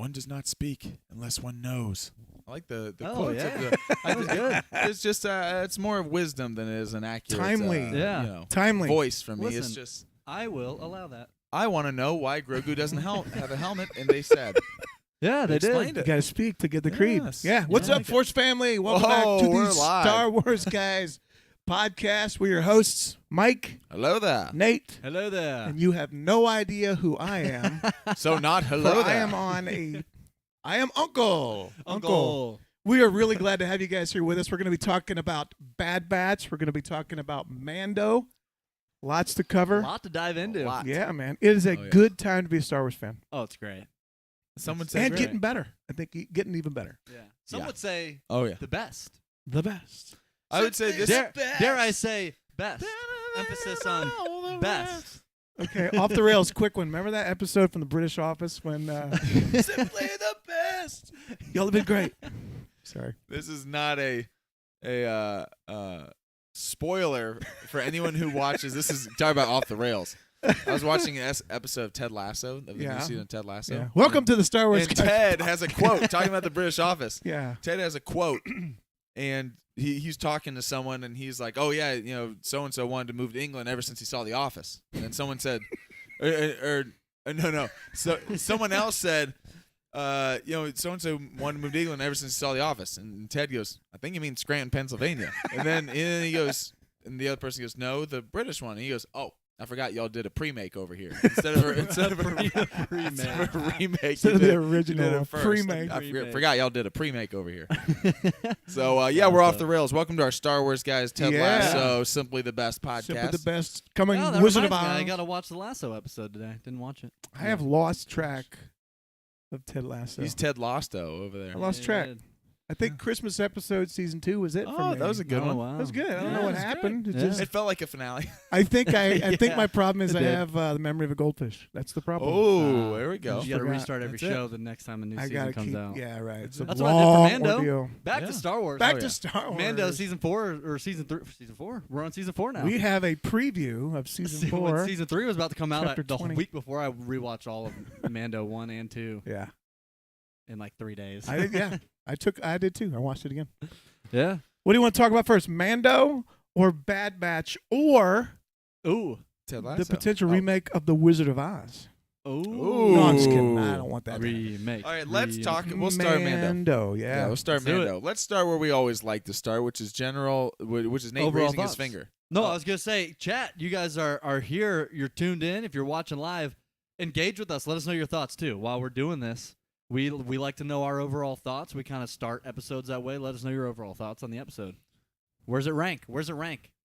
one does not speak unless one knows. I like the quotes. Yeah. That was good. It's just it's more of wisdom than it is an accurate timely, timely voice from me. Listen, It's just I will allow that. I want to know why Grogu doesn't have a helmet, and they said. Yeah, they explained did. it. You got to speak to get the creed. Yes. Yeah. What's Yeah. up, Force family? Welcome back to we're the live. Star Wars Guys podcast. We're your hosts, Mike, Hello there. Nate, Hello there. and you have no idea who I am. So not hello For there. I am Uncle. Uncle. We are really glad to have you guys here with us. We're going to be talking about Bad Batch. We're going to be talking about Mando. Lots to cover. A lot to dive into. Yeah, man. It is a good time to be a Star Wars fan. Oh, it's great. Someone said And getting better. I think getting even better. Yeah. Some would say the best. The best. I would say this. Dare I say best? Emphasis on best. Okay, off the rails, quick one. Remember that episode from the British Office when Simply the best. y'all have been great. Sorry. This is not a spoiler for anyone who watches. This is talking about off the rails. I was watching an episode of Ted Lasso, of the new season of Ted Lasso. Yeah. Welcome to the Star Wars. And Ted has a quote talking about the British Office. Yeah. Ted has a quote, and he's talking to someone, and he's like, "Oh yeah, so and so wanted to move to England ever since he saw The Office." And then someone said, no. So someone else said, so and so wanted to move to England ever since he saw The Office. And Ted goes, "I think you mean Scranton, Pennsylvania." And then he goes, and the other person goes, "No, the British one." And he goes, "Oh, I forgot y'all did a pre-make over here instead of a remake. Instead of the original pre-make. I forgot y'all did a pre-make over here." So we're off the rails. Welcome to our Star Wars Guys, Ted Lasso, Simply the Best podcast. Simply the Best. Coming that Wizard of reminds Oz. me, I got to watch the Lasso episode today. Didn't watch it. I have lost track of Ted Lasso. He's Ted Lasso over there. I lost track. I think Christmas episode season 2 was it for me. That was a good one. Wow. That was good. I don't know what happened. It felt like a finale. I think my problem is It I did. have the memory of a goldfish. That's the problem. Oh, there we go. You got to Forgot. restart every That's it. show the next time a new I season gotta comes keep. out. Yeah, right. It's a That's what I did long for Mando. ordeal. Back to Star Wars. Back to Star Wars. Mando season 4 or season 3? Season 4? We're on season 4 now. We have a preview of season 4. When season 3 was about to come out Chapter the 20. week before I rewatched all of Mando 1 and 2 Yeah, in like 3 days. I did. Yeah, I did too. I watched it again. Yeah. What do you want to talk about first, Mando or Bad Batch or Ted Lasso. the potential remake of The Wizard of Oz? Ooh. No, I'm just kidding. I don't want that. Remake. All right, let's talk. We'll start Mando. Yeah, we'll start Let's do Mando. Let's start where we always like to start, which is which is Nate Overall raising his thoughts. finger. No, I was going to say, chat, you guys are here. You're tuned in. If you're watching live, engage with us. Let us know your thoughts, too. While we're doing this, we like to know our overall thoughts. We kind of start episodes that way. Let us know your overall thoughts on the episode. Where's it rank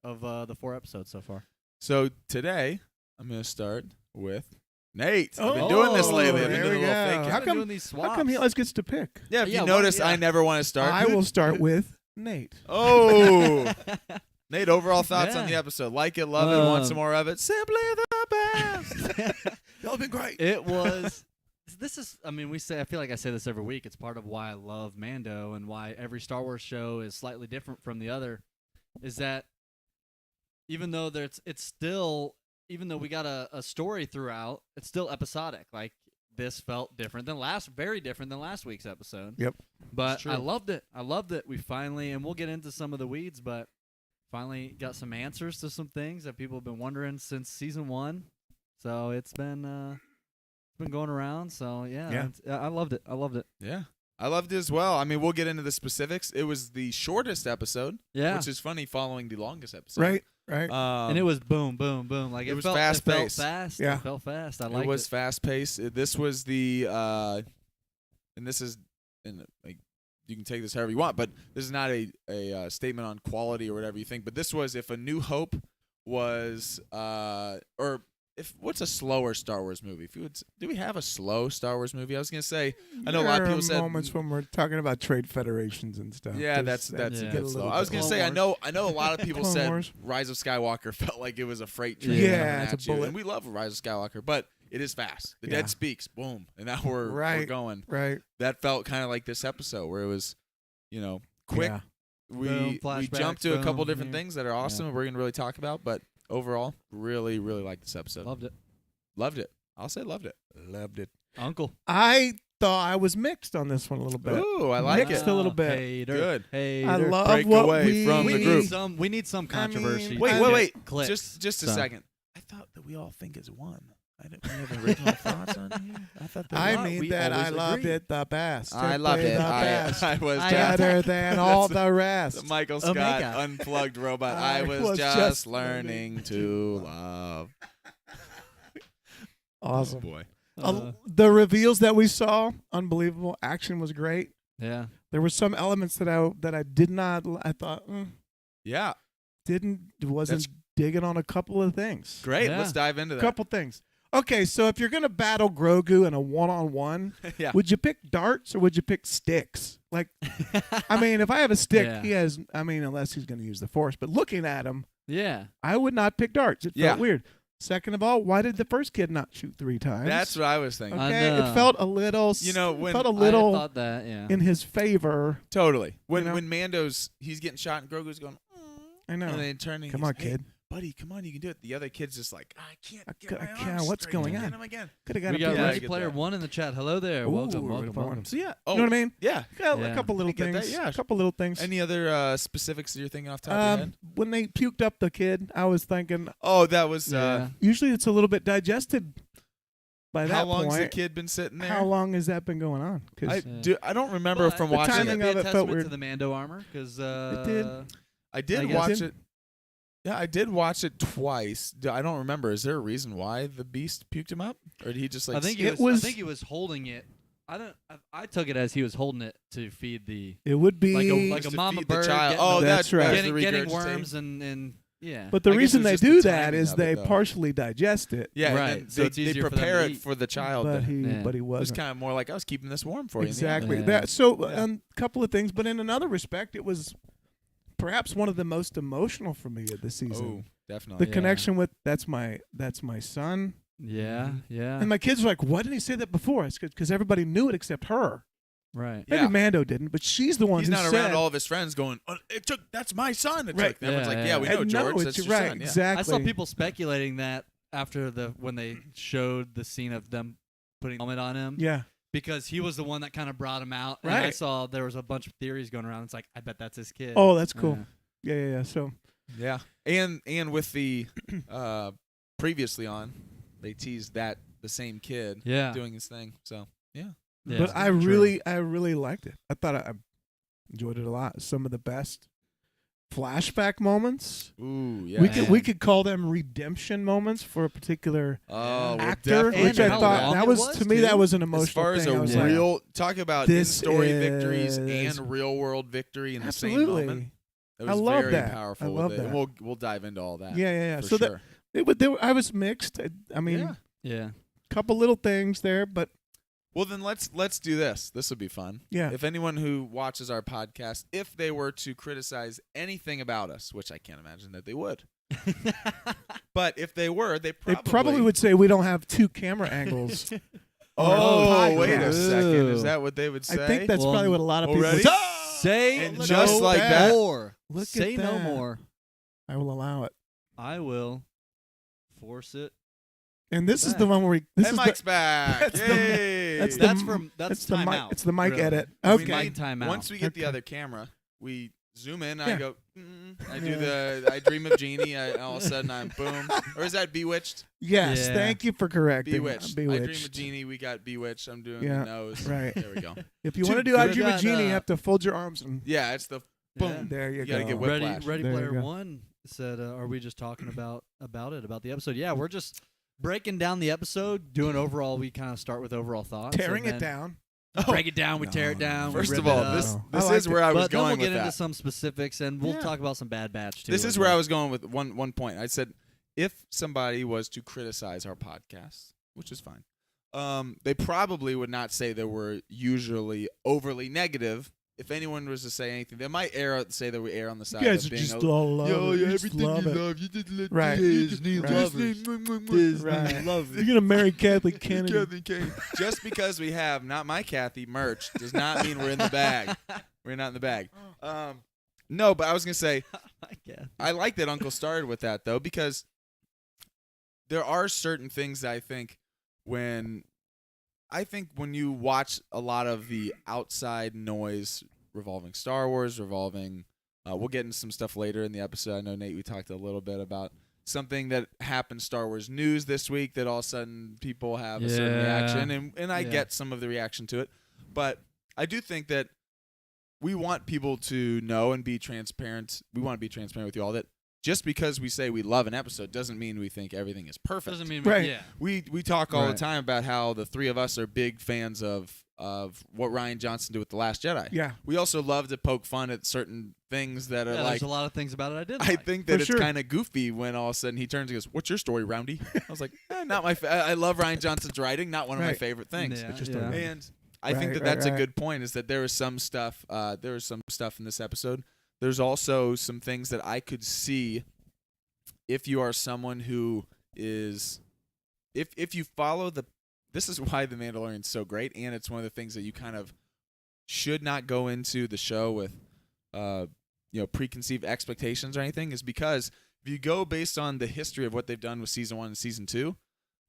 of the 4 episodes so far? So today, I'm going to start with Nate. I've been doing this lately. I've been there doing we a little go. fake. How come doing these swaps? How come he always gets to pick? Yeah, if Yeah, you notice, yeah. I never want to start. I will start with Nate. Oh. Nate, overall thoughts on Yeah. the episode. Like it, love it, want some more of it. Simply the best. Y'all have been great. It was. I feel like I say this every week. It's part of why I love Mando and why every Star Wars show is slightly different from the other. Is that even though even though we got a story throughout, it's still episodic. Like this felt different than very different than last week's episode. Yep. But I loved it. We finally, and we'll get into some of the weeds, but finally got some answers to some things that people have been wondering since season 1. So it's been going around. So yeah. I loved it. Yeah. I loved it as well. I mean, we'll get into the specifics. It was the shortest episode, which is funny following the longest episode. Right. And it was boom, boom, boom. Like it was felt fast-paced. fast. Yeah. It felt fast. I liked it. It was fast-paced. This was the and this is like you can take this however you want, but this is not a statement on quality or whatever you think. But this was if A New Hope was what's a slower Star Wars movie? Do we have a slow Star Wars movie? I was gonna say I know a lot of people said moments when we're talking about trade federations and stuff. Yeah, that's a bit slow. I was gonna say I know a lot of people Clone said Wars. Rise of Skywalker felt like it was a freight train. Yeah, coming it's at a you. bullet. And we love Rise of Skywalker, but it is fast. The Yeah. dead speaks, boom, and now we're going. Right. That felt kind of like this episode where it was, quick. Yeah. We flashbacks, jumped to a couple boom, different yeah. things that are awesome and we're going to really talk about, but overall, really, really liked this episode. Loved it. Loved it. I'll say loved it. Loved it. Uncle. I thought I was mixed on this one a little bit. Ooh, I like Mixed it. a little bit. Hater, Good. Hater. I love Break what away from we the need group. we need some controversy. mean, Wait, I- wait. Clicks. Just a So. second. I thought that we all think it's one. We have original thoughts on here. I thought that I we mean that I always loved agree. it the best. I loved Simply it. The best. I was I- just Better than all the rest. the Michael Scott Omega. unplugged robot. I I was was just just learning to love. Awesome. Oh boy. The reveals that we saw, unbelievable. Action was great. Yeah. There were some elements that I did not. I thought Yeah. wasn't digging on a couple of things. Great. Yeah. Let's dive into A that. couple things. Okay, so if you're gonna battle Grogu in a one-on-one, Yeah. would you pick darts or would you pick sticks? Like, I mean, if I have a stick, Yeah. he has. I mean, unless he's gonna use the Force. But looking at him, Yeah. I would not pick darts. It Yeah. felt weird. Second of all, why did the first kid not shoot 3 times? That's what I was thinking. I okay. know. It felt a little. You know, when felt a I little thought that. Yeah. in his favor. Totally. When You know? when Mando's he's getting shot and Grogu's going, I know. and then turning. Come he's, on, "Hey, kid. buddy, come on, you can do it. The other kid's just like, I can't I get ca- my I can't. arms What's straight. going Can't on? get 'em again. Could have got We a got Yeah, I Ready get Player that. One in the chat. Hello there. Ooh, welcome, Ready welcome, Player welcome. One. So yeah. You know what I mean? Yeah. Yeah, Yeah. a couple little I get that, things. yeah. A couple little things. Any other specifics that you're thinking off the top of your head? When they puked up the kid, I was thinking Oh, that was. Yeah. usually it's a little bit digested by that How long's point. the kid been sitting there? How long has that been going on? 'Cause I don't remember But from the watching timing it. of it felt to weird. the Mando armor because It did. I did I guess. watch it. Yeah, I did watch it twice. I don't remember. Is there a reason why the Beast puked him up, or did he just like? I think it I was- think he was holding it. I took it as he was holding it to feed the it would be. like Just a to mama feed the bird. child. Getting Oh, the- That's right. that's the getting regurgitating. worms and yeah. but the I guess reason it they was just do the that timing is of they it, though. partially digest it. Yeah, Right, and then so they, it's they easier for them to prepare it eat. for the child. But then. he, Yeah. but he It was wasn't. kind of more like I was keeping this warm for you. Exactly. Yeah. That. So Yeah. a couple of things, but in another respect, it was perhaps one of the most emotional for me of the season. Oh, definitely. The Yeah. connection with that's my son, Yeah, yeah. and my kids were like, "Why didn't he say that before?" It's because everybody knew it except her. Right. Maybe Yeah. Mando didn't, but she's the one He's who not said, around all of his friends going, that's my son. It's Right. like, everyone's Yeah, like, yeah. we know, And George. no, That's it's your right, son. Yeah. exactly. I saw people speculating that after when they showed the scene of them putting the helmet on him. Yeah, Because he was the one that kind of brought him out. And I Right. saw there was a bunch of theories going around. It's like, I bet that's his kid. Oh, that's cool. Yeah. So Yeah, and with the previously on, they teased that the same kid Yeah. doing his thing. So yeah, Yeah. but I really liked it. I thought I enjoyed it a lot. Some of the best flashback moments. ooh yeah. We could call them redemption moments for a particular Oh, we'll actor, definitely which I And how thought long that it was was, to me too. that was an as emotional far as thing. I a was like, real talk about this in-story victories is- and real-world victory in the same absolutely. moment. It I was love very that. powerful. I with love it. that. And we'll dive into all that. Yeah. For So sure. I was mixed. I mean, Yeah. Yeah. couple little things there, but Well, then let's do this. This would be fun. yeah. If anyone who watches our podcast, if they were to criticize anything about us, which I can't imagine that they would, but if they were, they They probably, probably would say we don't have 2 camera angles. Oh, on wait a podcast. second. Is that what they would say? I think that's Well, probably what a lot of people already? would say. Say And no just like that- more. Look Say at no that. more. I will allow it. I will force it. And this is Back. the one where Hey, Mike's back. that's the- Yay. that's the- That's it's the time mic. out. It's the mic really. edit. I mean, Okay. Mike, Time out. once we get the Okay. other camera, we zoom in. Yeah. I go. I do I dream of Genie. All of a sudden I'm boom. Or is that Bewitched? Yes. Yeah. Thank you for correcting. Bewitched. I Bewitched. dream of Genie. We got Bewitched. I'm doing Yeah, the nose. right. There we go. If you Too want to do I good. Dream of Got, Genie, you have to fold your arms and Yeah, it's the Yeah. boom. there you, You gotta go. get Ready, whiplash. Ready There you Player go. One said, "Are we just talking about the episode?" Yeah, we're just breaking down the episode, doing overall. We kind of start with overall thoughts, Tearing and it then down. break it down. We tear it down. we First rip of it all, up. this I this liked is where I was but then going we'll with get into that. some specifics, and we'll Yeah. talk about some bad batch too. This as is where well. I was going with one point. I said if somebody was to criticize our podcast, which is fine, they probably would not say that we're usually overly negative. If anyone was to say anything, they might say that we err on the side You guys of are being just a, all love yo, it. yeah, You just everything love you it. love, you just let Right. Disney Right. lovers. Right. love You're gonna marry Kathleen Kennedy. Kathy Kane. Just because we have not my Kathy merch does not mean we're in the bag. We're not in the bag. No, but I was gonna say Yeah. I like that Uncle started with that though, because there are certain things that I think when I think when you watch a lot of the outside noise revolving Star Wars, we'll get into some stuff later in the episode. I know, Nate, we talked a little bit about something that happened Star Wars news this week that all of a sudden people have a certain reaction, and I get some of the reaction to it. But I do think that we want people to know and be transparent. We want to be transparent with you all that just because we say we love an episode doesn't mean we think everything is perfect. Doesn't mean Right. We talk all the time about how the three of us are big fans of what Rian Johnson did with The Last Jedi. Yeah. We also love to poke fun at certain things that are like. There's a lot of things about it I did. I like. think that For it's sure. kind of goofy when all of a sudden he turns and goes, "What's your story, Roundy?" I was like, "Not my. I love Rian Johnson's writing. Not one of my Right. favorite things." Yeah, just yeah. a- And I think that that's a good point. Is that there is some stuff. There is some stuff in this episode. There's also some things that I could see. If you are someone who is, if you follow this is why The Mandalorian's so great, and it's one of the things that you kind of should not go into the show with, preconceived expectations or anything, is because if you go based on the history of what they've done with season 1 and season 2,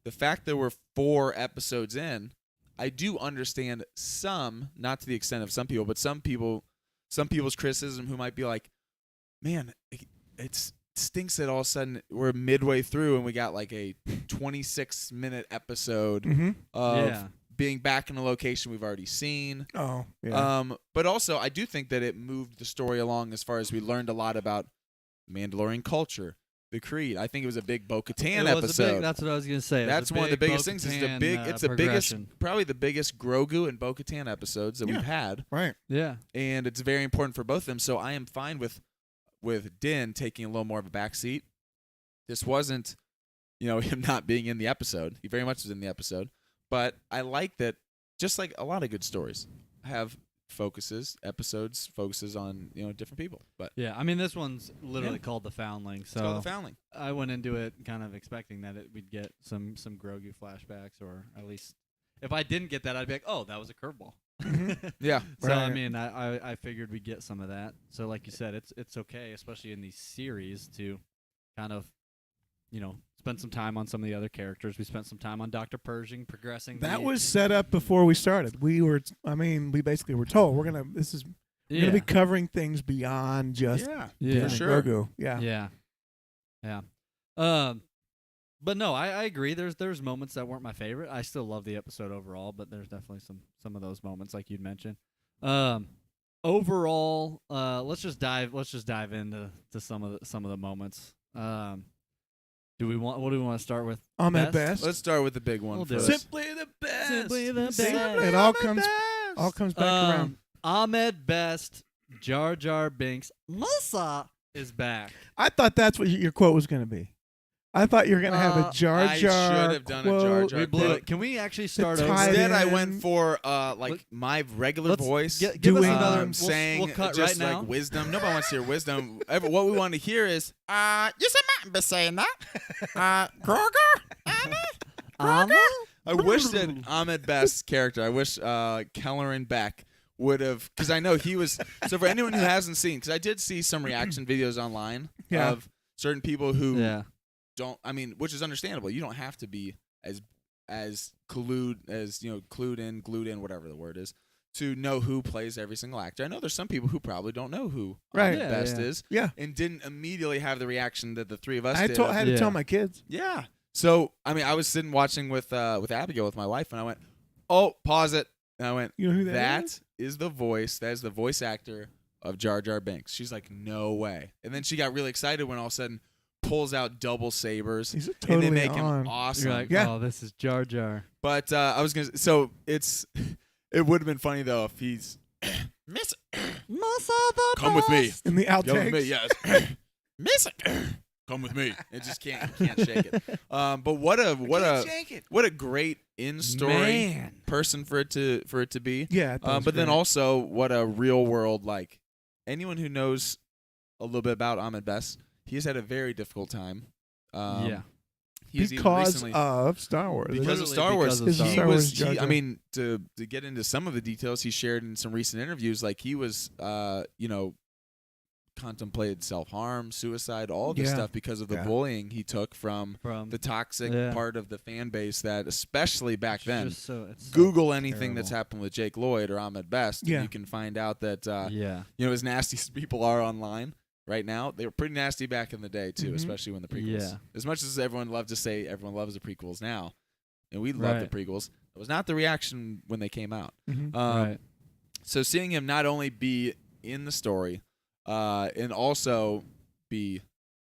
the fact that we're 4 episodes in, I do understand some, not to the extent of some people, but some people's criticism who might be like, man, it stinks that all of a sudden we're midway through and we got like a 26-minute episode Mm-hmm. of being back in a location we've already seen. Oh, yeah. But also, I do think that it moved the story along as far as we learned a lot about Mandalorian culture, the Creed. I think it was a big Bo Katan episode. That's what I was gonna say. That's one of the biggest things. It's the biggest, probably the biggest Grogu and Bo Katan episodes that we've had. Right. Yeah. And it's very important for both of them. So I am fine with Din taking a little more of a backseat. This wasn't, him not being in the episode. He very much was in the episode. But I like that, just like a lot of good stories have focuses on, different people. But Yeah. I mean, this one's literally called The Foundling. So it's called The Foundling. I went into it kind of expecting that we'd get some Grogu flashbacks, or at least if I didn't get that, I'd be like, oh, that was a curveball. Yeah. So Right. I mean, I figured we'd get some of that. So like you said, it's okay, especially in these series, to kind of, spend some time on some of the other characters. We spent some time on Dr. Pershing progressing. That was set up before we started. We basically were told we're gonna be covering things beyond just Yeah. Din and sure. Grogu. Yeah. Yeah. But no, I agree. There's moments that weren't my favorite. I still love the episode overall, but there's definitely some of those moments like you'd mentioned. Overall, let's just dive into some of the moments. What do we want to start with? Ahmed Best? Best. Let's start with the big one We'll do first. it. Simply the best. Simply the See, best. it all comes back around. Ahmed Best, Jar Jar Binks, Musa is back. I thought that's what your quote was going to be. I thought you were going to have a Jar I Jar should have done a Jar quote. Jar We blew quote. it. Can we actually start tie over? it Instead, I in. went for Let- my regular voice. Give Do us it. another. I'm saying we'll cut just right now. like wisdom. Nobody wants to hear wisdom. What we want to hear is, you should not be saying that. Grogu? I wish that Ahmed Best's character, I wish Kelleran Beck would have, because I know he was, so for anyone who hasn't seen, because I did see some reaction videos online Yeah. of certain people who Yeah. which is understandable. You don't have to be as glued in, whatever the word is, to know who plays every single actor. I know there's some people who probably don't know who Right. Ahmed Best Yeah. is, Yeah. and didn't immediately have the reaction that the three of us I did. had to Yeah. tell my kids. Yeah. So I was sitting watching with Abigail, with my wife, and I went, "Oh, pause it!" And I went, You know who that "That is? is the voice. That is the voice actor of Jar Jar Binks." She's like, "No way!" And then she got really excited when all of a sudden pulls out double sabers, He's and totally they make on. him awesome. You're like, Yeah. oh, this is Jar Jar. But I was gonna. So it would have been funny though if he's Miss. Musa the Come with me. In the Come with outtakes. me. Yes. Miss. Come with me. It just can't shake it. But what a great in-story Man. person for it to be. Yeah. I thought it was But then great. also what a real world, like anyone who knows a little bit about Ahmed Best, he has had a very difficult time. Yeah. He's even because recently, of Star Wars. because of Literally Star Wars. because of Star Wars. Jar I Jar. mean, to get into some of the details he shared in some recent interviews, like he was, contemplated self-harm, suicide, all of this Yeah. stuff because of the Yeah. bullying he took from the toxic part of the fan base that, especially back then, It's so Google anything terrible. that's happened with Jake Lloyd or Ahmed Best, Yeah. and you can find out that yeah. as nasty as people are online right now, they were pretty nasty back in the day too, Mhm. especially when the prequels. Yeah. As much as everyone loved to say everyone loves the prequels now, and we love the Right. prequels, it was not the reaction when they came out. Mhm. Right. So seeing him not only be in the story, and also be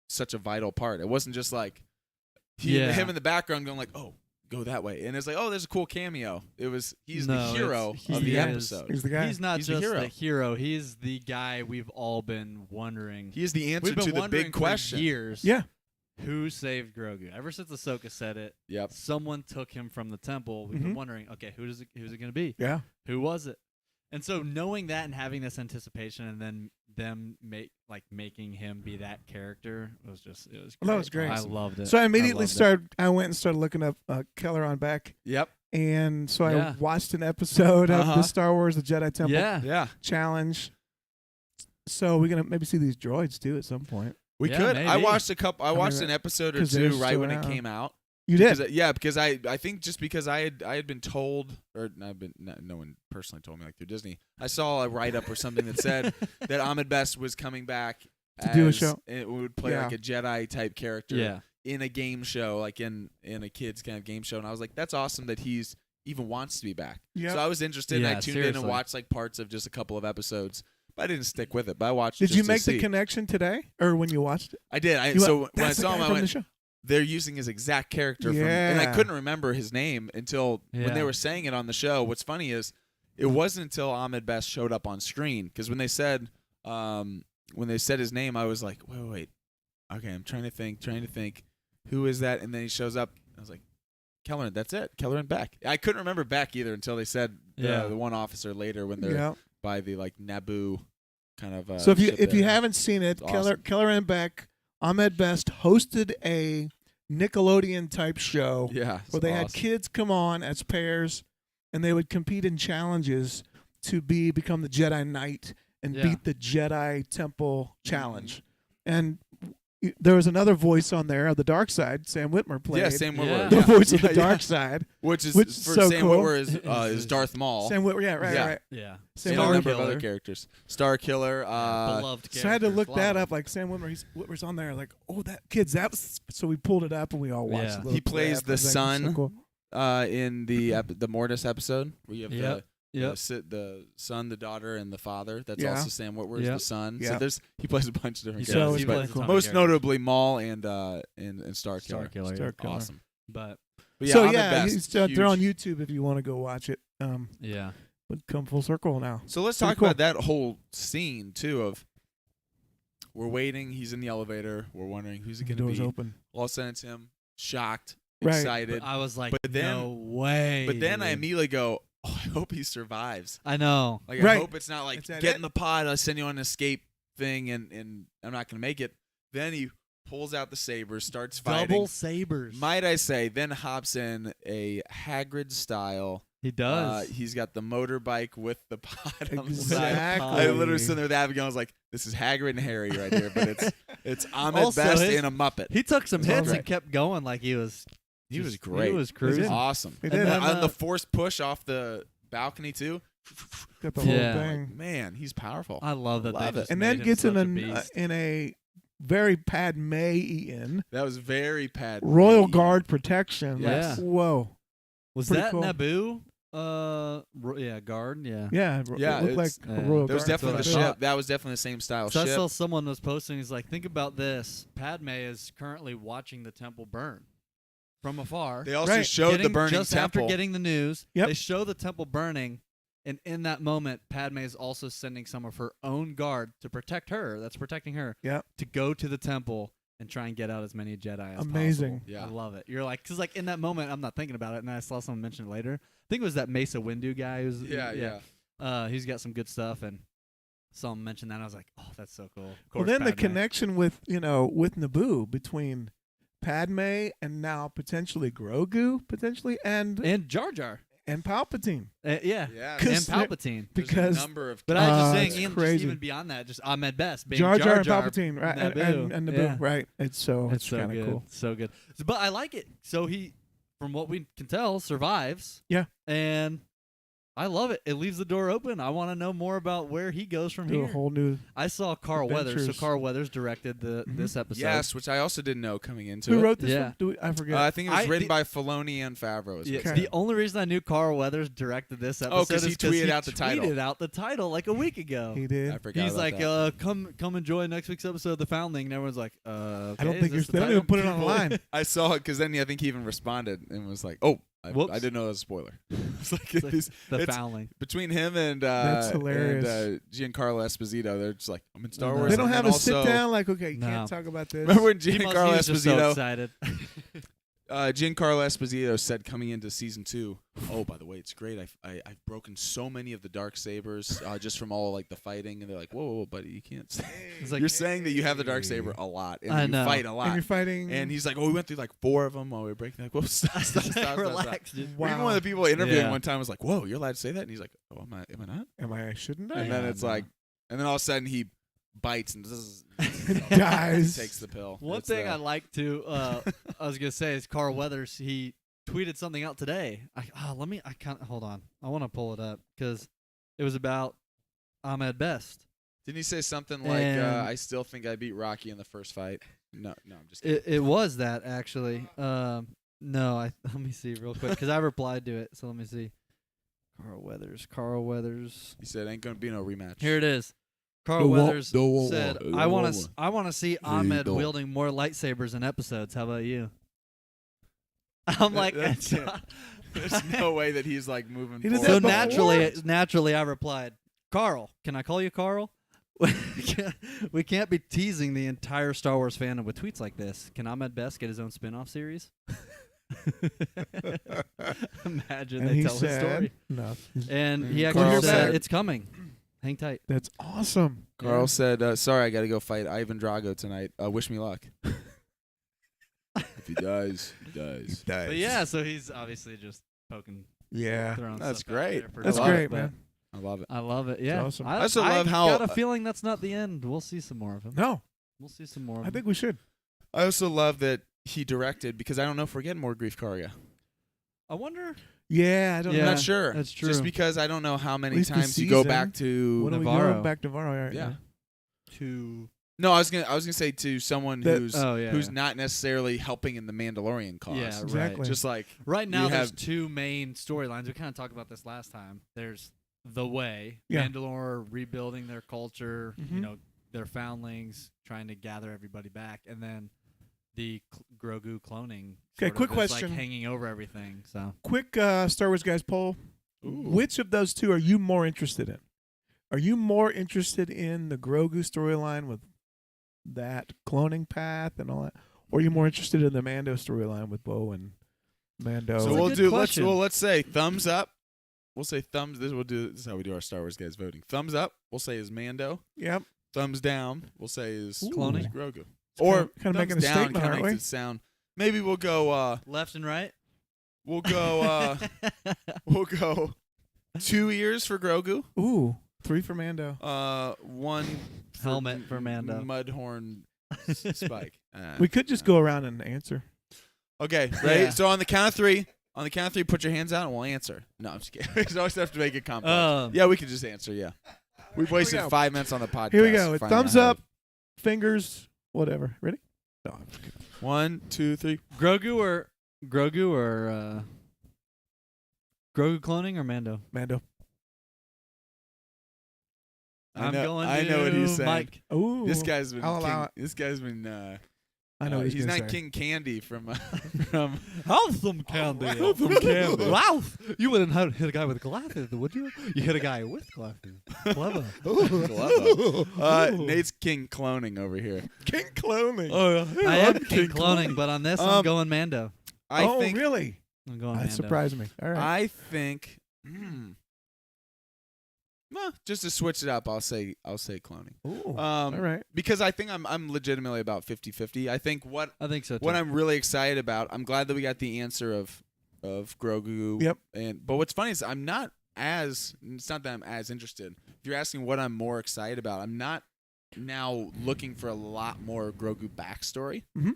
such a vital part. It wasn't just like him in the background going like, "Oh, go that way," and it's like, "Oh, there's a cool cameo." It was he's the hero of the episode. He's the guy. He's not He's the just hero. the hero. He's the guy we've all been wondering. He is the answer We've been to the wondering big question. for years. Yeah. Who saved Grogu? Ever since Ahsoka said it, Yep. someone took him from the temple. We've been wondering, okay, who's it going to be? Yeah. Who was it? And so knowing that and having this anticipation, and then them making him be that character was just it was great. Well, that was great. I loved it. So I immediately loved it. I went and started looking up Keller on Beck, Yep. and so Yeah. I watched an episode of the Uh-huh. Star Wars, the Jedi Temple Yeah. Yeah. challenge. So we're gonna maybe see these droids too at some point. We Yeah, could. I maybe. watched a couple. I mean, watched an episode or 'cause they're two right still when it around. came out. You did. Because I think just because I had been told, or no one personally told me like through Disney. I saw a write up or something that said that Ahmed Best was coming back To do a as- show. and it would play Yeah. like a Jedi type character Yeah. in a game show, like in a kids kind of game show. And I was like, that's awesome that he's even wants to be back. Yep. So I was interested. Yeah, and I tuned in seriously. and watched like parts of just a couple of episodes. But I didn't stick with it. But I watched. Did just you to make the see. connection today, or when you watched it? I did. You So went, when I "That's the saw guy him, I from went, the show." they're using his exact character from, and I Yeah. couldn't remember his name until when they Yeah. were saying it on the show. What's funny is it wasn't until Ahmed Best showed up on screen, because when they said his name, I was like, wait, okay, I'm trying to think, who is that? And then he shows up. I was like, Kelleran, that's it, Kelleran Beck. I couldn't remember Beck either until they said the one officer later when they're Yeah. by the like Naboo kind of. So if you ship there. haven't seen it, It's awesome. Keller and Beck, Ahmed Best hosted a Nickelodeon type show Yeah, where they had awesome. kids come on as pairs, and they would compete in challenges to become the Jedi Knight and Yeah. beat the Jedi Temple challenge. And there was another voice on there of the dark side. Sam Whitmer played. Yeah, Sam Witwer. Yeah. the Yeah. voice of Yeah, the yeah. dark side. Which is Which for so Sam cool. Witwer is Darth Maul. Sam Whitwer, yeah, right, Yeah. right. Yeah. Sam and a Witwer. number of other characters. Star Killer. Beloved character. So I had to look that Love up. Like Sam Whitmer, Whitmer's on there. Like, oh, that kid's that. So we pulled it up and we all watched. Yeah. a little He plays clip. the I was like, son. so cool. In the Mortis episode, where you have Yep. the son, the daughter, and the father. That's Yeah. also Sam Witwer, is Yep. the son. Yeah. So he plays a bunch of different He So does. characters. He but plays a ton of most characters. notably Maul and Star Killer. Star Killer. Star Killer. Awesome. But But yeah, So Ahmed yeah, Best, they're on huge. YouTube if you want to go watch it. yeah. Would come full circle now. So let's Pretty talk cool. about that whole scene too. Of we're waiting. He's in the elevator. We're wondering who's it The going to door's be. open. All of a sudden, it's him. Shocked, Right. excited. But I was like, But then- no way. But then I dude. immediately go, "Oh, I hope he survives." I know. Like Right. I hope it's not like Is that get it? in the pod, I'll send you on an escape thing, and I'm not gonna make it. Then he pulls out the sabers, starts fighting. Double sabers. Might I say, then hops in a Hagrid style. He does. He's got the motorbike with the pod on the side. Exactly. I literally stood there with Abigail. I was like, "This is Hagrid and Harry right here," but it's Ahmed Also, Best his- in a Muppet. He took some That's hits right. and kept going like he was. He was just- great. He was cruising. did. Awesome. He And did. then, On the forced push off the balcony too. Got the Yeah. whole thing. Man, he's powerful. I love that. Love they it. just And made then him gets in such a beast. in a very Padme-ian That was very Pad. Royal Guard protection. Yes. Like, whoa. Was pretty that cool. Naboo? Yeah, guard. Yeah. Yeah. Yeah, It looked like it's- a yeah. Royal That was Guard. definitely the That's what I ship. thought. That was definitely the same style So I ship. saw someone was posting. He's like, think about this. Padme is currently watching the temple burn from afar. They also Right. showed the Getting- burning just temple. after getting the news. Yep. They show the temple burning, and in that moment, Padme is also sending some of her own guard to protect her. That's protecting her. Yep. To go to the temple and try and get out as many Jedi as Amazing. possible. Yeah. I love it. You're like, because like in that moment, I'm not thinking about it, and I saw someone mention it later. I think it was that Mesa Windu guy who's Yeah. he's got some good stuff, and someone mentioned that. And I was like, oh, that's so cool. Of Well, course, then the Padme. connection with Naboo between Padme and now potentially Grogu, and and Jar Jar. and Palpatine. Yeah. Yeah, And 'Cause Palpatine. there's because- a number of. But I was just it's saying, crazy. even beyond that, just Ahmed Best being Jar Jar and Jar Palpatine, right? Naboo. And Naboo, Yeah. right? It's so so kind of good. cool. So good. But I like it. So he, from what we can tell, survives. Yeah. And I love it. It leaves the door open. I want to know more about where he goes from Do here. a whole new. I saw Carl Weathers. So adventures. Carl Weathers directed this episode. Yes, which I also didn't know coming into Who it. wrote this Yeah. one? I forget. I think it was I- written the- by Filoni and Favreau. Yeah, Okay. the only reason I knew Carl Weathers directed this episode 'cause he is because tweeted out the title. tweeted out the title like a week ago. he did. I forgot He's about like, that. come enjoy next week's episode of The Foundling. And everyone's like, I okay, don't is think this you're. the They don't title? even put it on the line. I saw it because then I think he even responded and was like, "Oh, Whoops. I didn't know that was a spoiler." It's like, It's like these, The it's- Foundling. between him and That's hilarious. Giancarlo Esposito, they're just like, "I'm in Star No. Wars." They don't and have then a sit also- down like, okay, you No. can't talk about this. Remember when He Giancarlo was just so Esposito? excited. Giancarlo Esposito said coming into season 2, "Oh, by the way, it's great. I've broken so many of the dark sabers just from all like the fighting." And they're like, "Whoa, buddy, you can't say." It's like, You're saying that you have the dark saber a lot and I you know. fight a and lot. you're fighting. And he's like, "Oh, we went through like 4 of them while we were breaking." Like, "Whoa, stop." relax, dude. Wow. Even one of the people interviewing Yeah. one time was like, "Whoa, you're allowed to say that?" And he's like, "Oh, am I not?" Am I? Shouldn't I? And then Yeah, it's no. like, and then all of a sudden he bites and Dies. takes the pill. One It's, thing I like to, I was gonna say is Carl Weathers. He tweeted something out today. I can't hold on. I want to pull it up because it was about Ahmed Best. Didn't he say something like, And- "I still think I beat Rocky in the first fight"? No, I'm just kidding. It was that actually. No, let me see real quick because I replied to it. So let me see. Carl Weathers. He said, "Ain't gonna be no rematch." Here it is. Carl The wa- Weathers the wa- said, the "I wa- want to see Ahmed wielding more lightsabers in episodes. How about you?" I'm like, That's it. There's no way that he's like moving. He did forward. so that before? naturally, I replied, "Carl, can I call you Carl? We can't be teasing the entire Star Wars fandom with tweets like this. Can Ahmed Best get his own spin-off series?" Imagine And they he tell his said, story. "No, And he Carl actually said, said- "It's coming. Hang tight." that's awesome." Carl Yeah. said, "Sorry, I got to go fight Ivan Drago tonight. Wish me luck." If he dies, he dies. But yeah, so he's obviously just poking. Yeah, Throwing That's stuff out great. there for that's I fun, love great, it, but man. I love it. I love it. Yeah, awesome. I also love how- got a feeling that's not the end. We'll see some more of him. No, We'll see some more. Of I him. think we should. I also love that he directed because I don't know if we're getting more Grief Karga. I wonder. Yeah, I don't Yeah, I'm know. not sure. that's Just true. because I don't know how many least the times you go season. back to. When are we Navarro. going back to Navarro? Right Yeah. now? To No, I was gonna say to someone That- who's yeah, who's not necessarily helping in the Mandalorian cause. Yeah, Exactly. Just like right now. you There's have- two main storylines. We kind of talked about this last time. There's the way Yeah. Mandalore rebuilding their culture. Mhm. You know, their foundlings trying to gather everybody back, and then the Grogu cloning. Okay, sort quick of is, question. Like hanging over everything. So Quick Star Wars guys poll. Which of those two are you more interested in? Are you more interested in the Grogu storyline with that cloning path and all that, or are you more interested in the Mando storyline with Bo and Mando? so a we'll good do. question. Let's say thumbs up. We'll say thumbs. This is how we do our Star Wars guys voting. Thumbs up. We'll say is Mando. Yep. Thumbs down. We'll say is Cloning. is Grogu. It's Or kind of making thumbs a down statement, kinda aren't makes we? it sound. Maybe we'll go. left and right. We'll go. We'll go 2 years for Grogu. Ooh, 3 for Mando. 1 Helmet for Mando. Mudhorn Spike. We could just go around and answer. Okay, ready? Yeah. So on the count of 3, put your hands out and we'll answer. No, I'm just kidding. We always have to make it complex. Yeah, we could just answer. Yeah, we've wasted go. 5 minutes on the podcast. Here we go. Finding Thumbs out. up, fingers, whatever. Ready? No, I'm just kidding. 1, 2, 3. Grogu or Grogu cloning or Mando? Mando. I I'm know, going I to know what he's saying. Mike. Ooh, This guy's been. I'll allow King, this guy's been. I know what he's he's gonna not say. King Candy from. From Have some candy. Have some candy. Ralph, you wouldn't hit a guy with glasses, would you? You hit a guy with glasses. Clever. Nate's King cloning over here. King cloning. I am king cloning, but on this, I'm going Mando. I oh, think. really? I'm going That Mando. surprised me. All right. I think. Well, just to switch it up, I'll say cloning. Ooh. All right. Because I think I'm legitimately about 50-50. I think I think so too. what I'm really excited about, I'm glad that we got the answer of of Grogu. Yep. But what's funny is it's not that I'm as interested. If you're asking what I'm more excited about, I'm not now looking for a lot more Grogu backstory. Mm-hmm.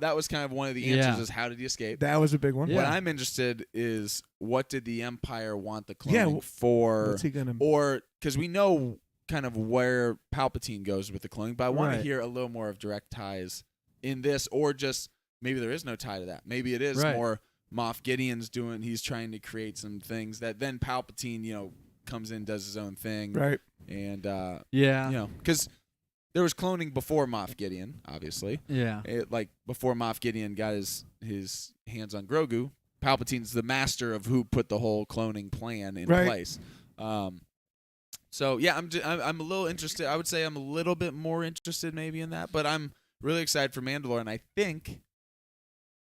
That was kind of one of the answers is how did he escape? That was a big one. Yeah. What I'm interested is what did the Empire want the cloning for? What's he gonna? Or because we know kind of where Palpatine goes with the cloning, but I want to hear a little more of direct ties in this, or just maybe there is no tie to that. Maybe it is more Moff Gideon's he's trying to create some things that then Palpatine, comes in, does his own thing. Right. And, because there was cloning before Moff Gideon, obviously. Yeah. Before Moff Gideon got his hands on Grogu, Palpatine's the master of who put the whole cloning plan in place. So yeah, I'm a little interested. I would say I'm a little bit more interested maybe in that, but I'm really excited for Mandalorian. I think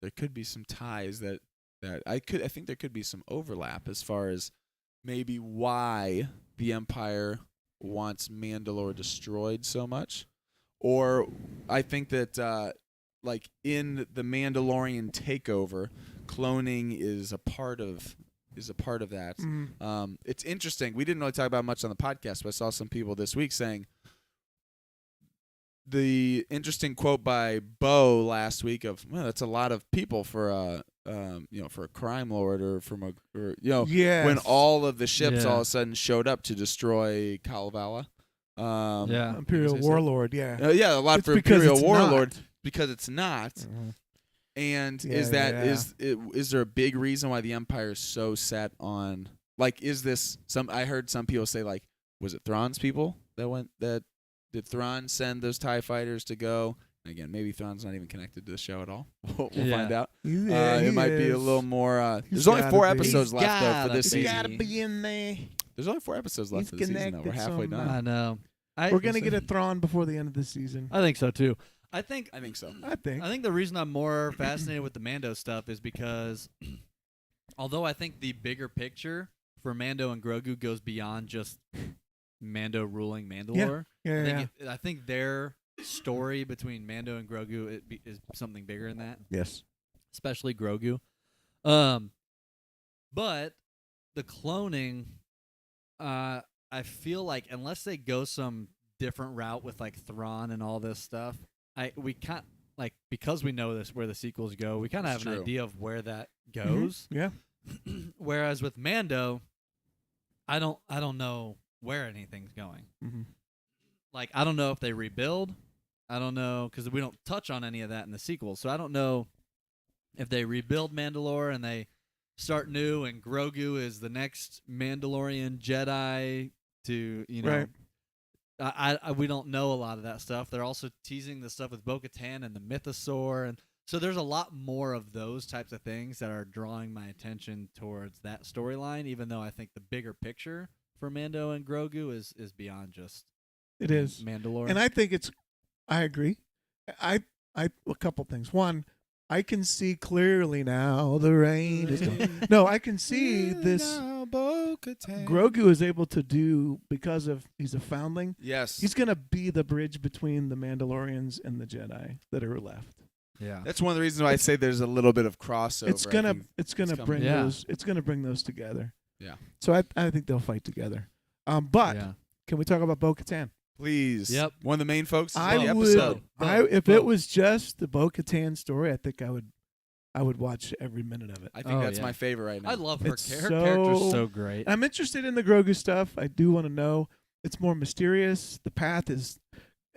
there could be some ties I think there could be some overlap as far as maybe why the Empire wants Mandalore destroyed so much, or I think that in the Mandalorian takeover, cloning is a part of that. Mm. It's interesting. We didn't really talk about much on the podcast, but I saw some people this week saying the interesting quote by Bo last week of, well, that's a lot of people for a crime lord or when all of the ships all of a sudden showed up to destroy Kalevala. Imperial Warlord. A lot it's for Imperial Warlord not. Because it's not. Mm-hmm. And is there a big reason why the Empire is so set on is this I heard some people say was it Thrawn's people that did Thrawn send those TIE fighters to go? And again, maybe Thrawn's not even connected to the show at all. We'll find out. It might be a little more. There's only 4 episodes left though for this season. He's gotta be in there. There's only 4 episodes left for the season though. We're halfway done. I know. We're gonna get a Thrawn before the end of the season. I think so too. I think so. I think the reason I'm more fascinated with the Mando stuff is because although I think the bigger picture for Mando and Grogu goes beyond just Mando ruling Mandalore. I think their story between Mando and Grogu is something bigger than that. Yes. Especially Grogu. But the cloning, I feel like unless they go some different route with Thrawn and all this stuff, we can't because we know this where the sequels go. We kind of have an idea of where that goes. Mm-hmm. Yeah. Whereas with Mando, I don't know where anything's going. Mm-hmm. I don't know if they rebuild. I don't know because we don't touch on any of that in the sequels. So I don't know if they rebuild Mandalore and they start new and Grogu is the next Mandalorian Jedi to Right. We don't know a lot of that stuff. They're also teasing the stuff with Bo Katan and the Mythosaur, and so there's a lot more of those types of things that are drawing my attention towards that storyline. Even though I think the bigger picture for Mando and Grogu is beyond just Mandalore. And I think I agree. I a couple things. One, I can see clearly now the rain is going. No, I can see this. Grogu is able to do because of he's a foundling. Yes, he's gonna be the bridge between the Mandalorians and the Jedi that are left. Yeah, that's one of the reasons why I say there's a little bit of crossover. It's gonna bring those. It's gonna bring those together. Yeah. So I think they'll fight together. But can we talk about Bo Katan? Please. Yep. One of the main folks. If it was just the Bo Katan story, I think I would watch every minute of it. I think that's my favorite right now. I love her. Her character's so great. I'm interested in the Grogu stuff. I do want to know. It's more mysterious. The path is.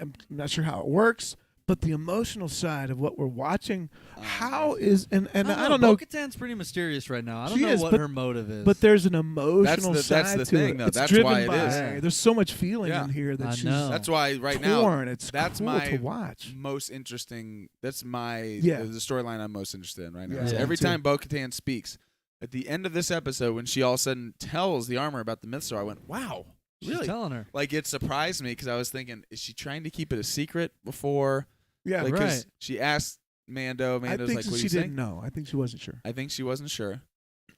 I'm not sure how it works, but the emotional side of what we're watching, I don't know. Bo-Katan's pretty mysterious right now. I don't know what her motive is. But there's an emotional side that's the to thing, it. Though. It's That's driven why it by, is. There's so much feeling in here that she's That's why right torn. now It's that's cool my to watch. most interesting. That's my the storyline I'm most interested in right now. Yeah. So every time Bo Katan speaks, at the end of this episode, when she all of a sudden tells the armor about the Mythosaur, I went, "Wow, really?" She's telling her. It surprised me because I was thinking, is she trying to keep it a secret before? Yeah, right. She asked Mando. Mando's I think like, "What she do you didn't know. I think she wasn't sure. I think she wasn't sure.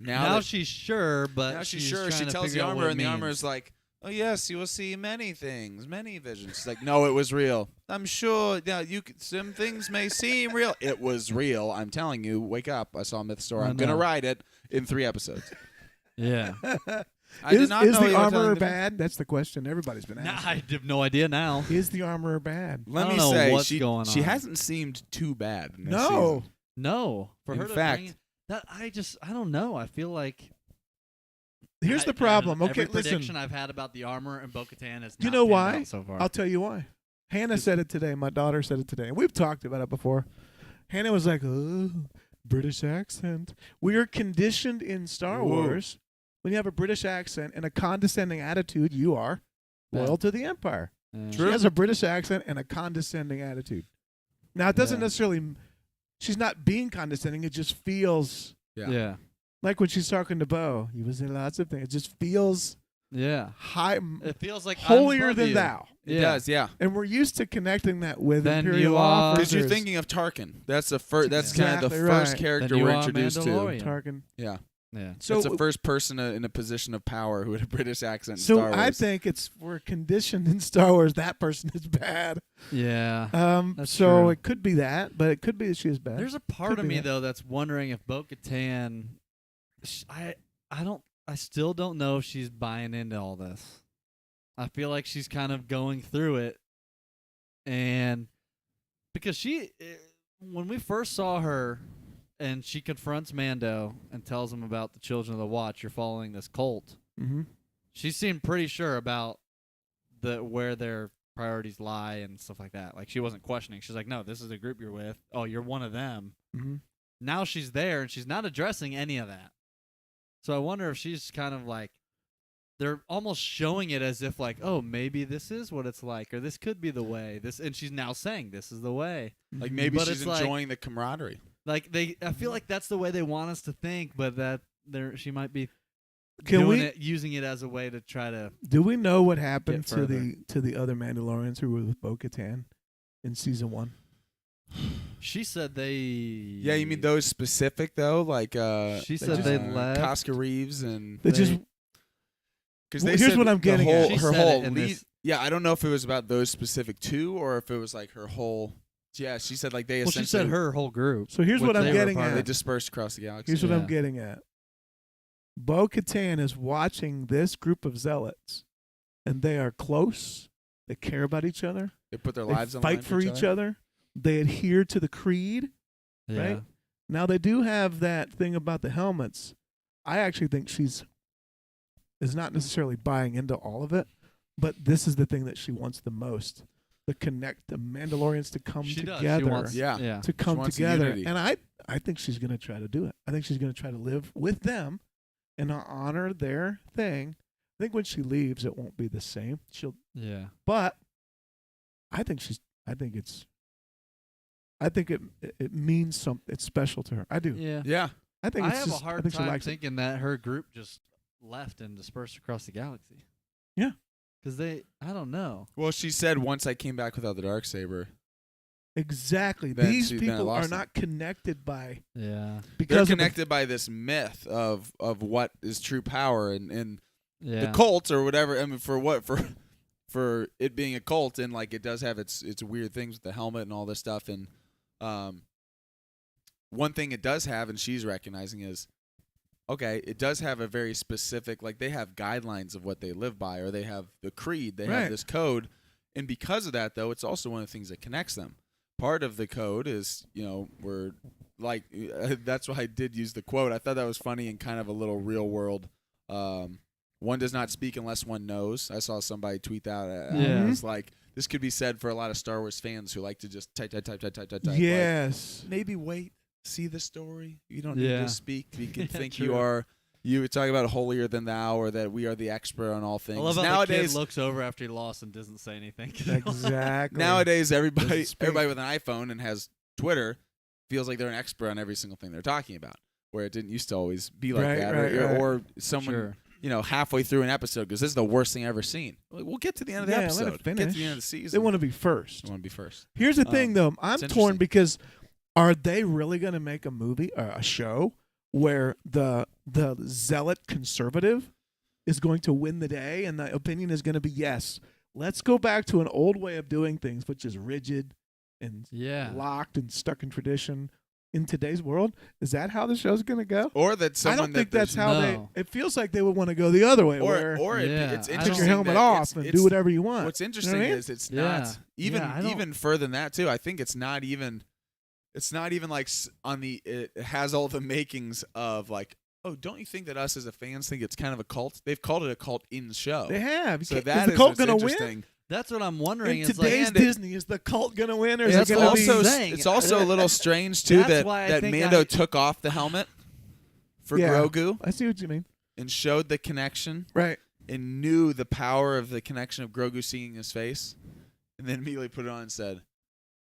Now she's sure, but now she's sure. trying She to tells the figure out armor, what it and the means. armor is like, oh yes, you will see many things, many visions. She's like, no, it was real. I'm sure. Yeah, some things may seem real. It was real. I'm telling you. Wake up. I saw a myth story. I'm gonna ride it in 3 episodes. Yeah. I did not is know the you were telling armorer me. bad? That's the question everybody's been Nah, asking. I have no idea now. Is the armorer bad? Let I me don't know say, what's she going on. hasn't seemed too bad. In this No. season. No. For In her to fact- bring it, that I don't know. I feel like Here's the problem. Okay, every prediction listen. I've had about the armor and Bo Katan has You not know panned why? out so far. I'll tell you why. Hannah said it today. My daughter said it today. And we've talked about it before. Hannah was like, oh, British accent. We are conditioned in Star Whoa. Wars. When you have a British accent and a condescending attitude, you are loyal to the Empire. Yeah. She has a British accent and a condescending attitude. Now, it doesn't necessarily, she's not being condescending. It just feels Yeah. like when she's talking to Bo. He was in lots of things. It just feels Yeah. high, It feels like I'm holier above than you. thou. It does, yeah. And we're used to connecting that with Then Imperial you are- Because you're officers. thinking of Tarkin. That's the first. That's kind of the Exactly first right. character Then you we're are introduced to. Mandalorian. Tarkin. Yeah, Yeah. So, that's the first person in a position of power who had a British accent. In so Star Wars. I think we're conditioned in Star Wars. That person is bad. Yeah. That's So true. it could be that, but it could be that she is bad. There's a part Could of be me that. though that's wondering if Bo Katan I still don't know if she's buying into all this. I feel like she's kind of going through it, and because when we first saw her and she confronts Mando and tells him about the Children of the Watch, you're following this cult. Mm-hmm. She seemed pretty sure about where their priorities lie and stuff like that. Like she wasn't questioning. She's like, no, this is the group you're with. Oh, you're one of them. Mm-hmm. Now she's there and she's not addressing any of that. So I wonder if she's kind of like, they're almost showing it as if like, oh, maybe this is what it's like, or this could be the way. And she's now saying this is the way. like maybe But she's it's like- enjoying the camaraderie. Like I feel like that's the way they want us to think, but that she might be Can using it as a way to try to. Do we know what happened Get to the other Mandalorians who were with Bo Katan in season 1? She said they. Yeah, you mean those specific though, like She said they just- left. Casca Reeves and They just because Well, they here's said what I'm the getting whole, at. She her said whole it in lead. this- Yeah, I don't know if it was about those specific two or if it was like her whole. Yeah, she said like they Well, she essentially said her whole group. So here's which what I'm they were getting part of. they at. dispersed across the galaxy. Here's what I'm Yeah. getting at. Bo Katan is watching this group of zealots, and they are close. They care about each other. They put their They lives on the line fight for each other. They adhere to the creed. Yeah. Right? Now they do have that thing about the helmets. I actually think is not necessarily buying into all of it, but this is the thing that she wants the most: the Mandalorians to come She does. together. She wants, Yeah. Yeah. To come wants together, unity. and I think she's going to try to do it. I think she's going to try to live with them and honor their thing. I think when she leaves, it won't be the same. Yeah. But I think it means something. It's special to her. I do. Yeah. Yeah, I think I it's have just, a I hard think she time likes it. thinking that her group just left and dispersed across the galaxy. Yeah. Because I don't know. well, she said once I came back without the Darksaber. Exactly. Then These then I people lost are them. not connected by Yeah. They're because of the- connected by this myth of what is true power and Yeah. the cult or whatever. I mean, for it being a cult and like it does have its weird things with the helmet and all this stuff. And one thing it does have, and she's recognizing is, okay, it does have a very specific, like they have guidelines of what they live by, or they have the creed, they Right. have this code, and because of that, though, it's also one of the things that connects them. Part of the code is, we're like, that's why I did use the quote. I thought that was funny and kind of a little real world. One does not speak unless one knows. I saw somebody tweet that. Yeah. It's like, this could be said for a lot of Star Wars fans who like to just type. Yes. Like, maybe wait, see the story. You don't need Yeah. to speak. You can Yeah, think true. you were talking about holier than thou, or that we are the expert on all things. I love how Nowadays, the kid looks over after he lost and doesn't say anything. Exactly. nowadays everybody Doesn't speak. with an iPhone and has Twitter feels like they're an expert on every single thing they're talking about, where it didn't used to always be like Right, that, right, or, right. or someone Sure. halfway through an episode goes, "This is the worst thing I've ever seen." Like, we'll get to the end of the Yeah, let it episode. Get to finish. the end of the season. They want to be first. They want to be first. Here's the thing, though. I'm it's torn interesting. because are they really going to make a movie or a show where the zealot conservative is going to win the day, and the opinion is going to be yes. Let's go back to an old way of doing things, which is rigid and locked and stuck in tradition. In today's world, is that how the show's going to go? Or that someone I don't think that's how no. It feels like they would want to go the other way. Or Yeah, it's I interesting. don't- take your helmet that off and it's- do whatever you want. What's interesting You know what I mean? is it's Yeah. not even Yeah, I don't- even further than that too. I think it's not even like on the. It has all the makings of like. Oh, don't you think that us as a fans think it's kind of a cult? They've called it a cult in the show. They have. So Is that the is cult what's going to interesting. win? That's what I'm wondering. In It's like, today's and it- Disney, is the cult going to win, or is That's it going to be? also saying- It's also a little strange too That's that why I that think Mando I- took off the helmet for Yeah. Grogu I see what you mean. and showed the connection Right. and knew the power of the connection of Grogu seeing his face, and then immediately put it on and said,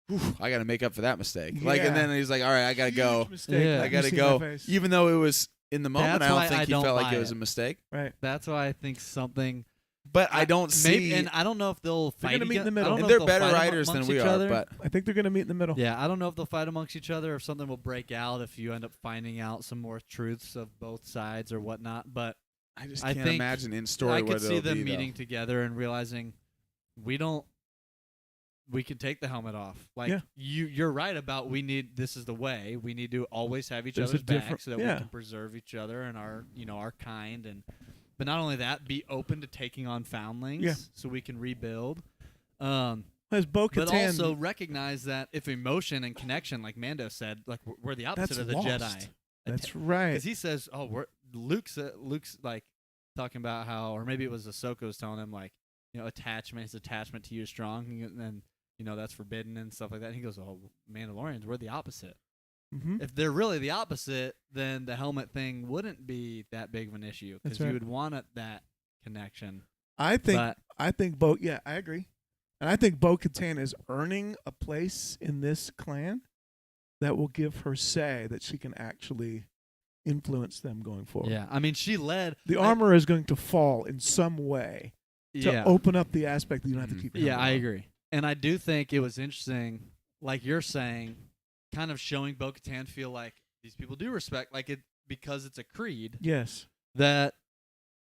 "Whew, I got to make up for that mistake." Like, and Yeah. then he's like, "All right, I got to go. Huge mistake. Yeah. I You got to see go." my face. Even though it was in the moment, That's I why don't think I he don't felt like buy it was it. a mistake. Right. that's why I think something. But I don't see. Maybe, and I don't know if they'll They're fight. gonna meet in the I middle. don't and know they're if they'll better fight writers than amongst we each are, other. but I think they're going to meet in the middle. Yeah, I don't know if they'll fight amongst each other, or if something will break out if you end up finding out some more truths of both sides or whatnot. But I just I can't think imagine in story I what could see it'll them be, though. meeting together and realizing we can take the helmet off. Like Yeah. you're right about this is the way. We need to always have each There's a other's back different- so that yeah. we can preserve each other and our kind, and but not only that, be open to taking on foundlings Yeah. so we can rebuild. As Bo But Katan, also recognize that if emotion and connection, like Mando said, like we're the opposite That's of the lost. Jedi. that's right. Because he says, "Oh, Luke's like talking about how, or maybe it was Ahsoka was telling him like, his attachment to you is strong, and then that's forbidden and stuff like that." And he goes, "Oh, Mandalorians, we're the opposite. Mm-hmm. If they're really the opposite, then the helmet thing wouldn't be that big of an issue because That's right. you would want that connection." I think But Bo. Yeah, I agree, and I think Bo Katan is earning a place in this clan that will give her say that she can actually influence them going forward. yeah, I mean, she led The armor is going to fall in some way to yeah. open up the aspect that you don't have to keep. Your Yeah, helmet I on. agree. And I do think it was interesting, like you're saying, kind of showing Bo-Katan feel like these people do respect, like it because it's a creed Yes. that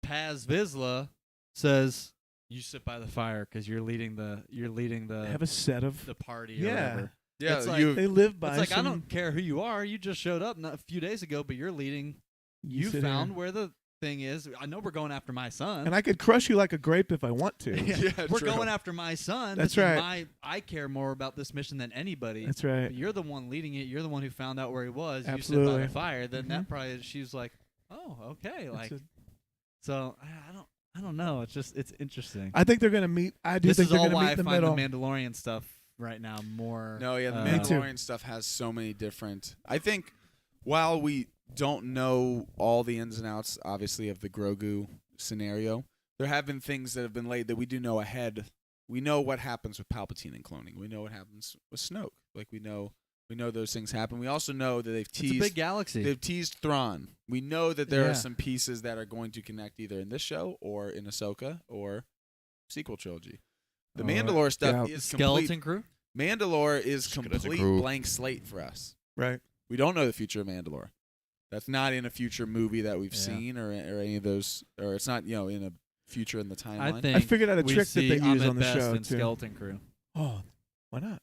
Paz Vizsla says you sit by the fire because you're leading the Have a set of. the party Yeah. or whatever. Yeah, It's like- you They live by. It's like I some- don't care who you are. You just showed up not a few days ago, but you're leading. You sit found here. where the thing is. I know we're going after my son. And I could crush you like a grape if I want to. Yeah, we're true. going after my son. That's This is right. I care more about this mission than anybody. That's right. But you're the one leading it. You're the one who found out where he was. You sit by Absolutely. the fire. Then Mhm. that probably she's like, oh, okay. Like, It's so I don't know. It's interesting. I think they're going to meet. I do This think is they're all going to why meet I in the find middle. the Mandalorian stuff right now more. No, yeah, the Me too. Mandalorian stuff has so many different. I think while we don't know all the ins and outs, obviously, of the Grogu scenario, there have been things that have been laid that we do know ahead. We know what happens with Palpatine and cloning. We know what happens with Snoke. Like we know those things happen. We also know that they've It's a teased. big galaxy. They've teased Thrawn. We know that there Yeah. are some pieces that are going to connect either in this show or in Ahsoka or sequel trilogy. The Oh, Mandalore stuff yeah. is Skeleton complete. crew. Mandalore is Skeleton complete crew. blank slate for us. Right. We don't know the future of Mandalore. That's not in a future movie that we've Yeah. seen or any of those, or it's not in a future in the timeline. I think I figured out a we trick that see they use Ahmed on the Best show in too. Skeleton Crew. Oh, why not?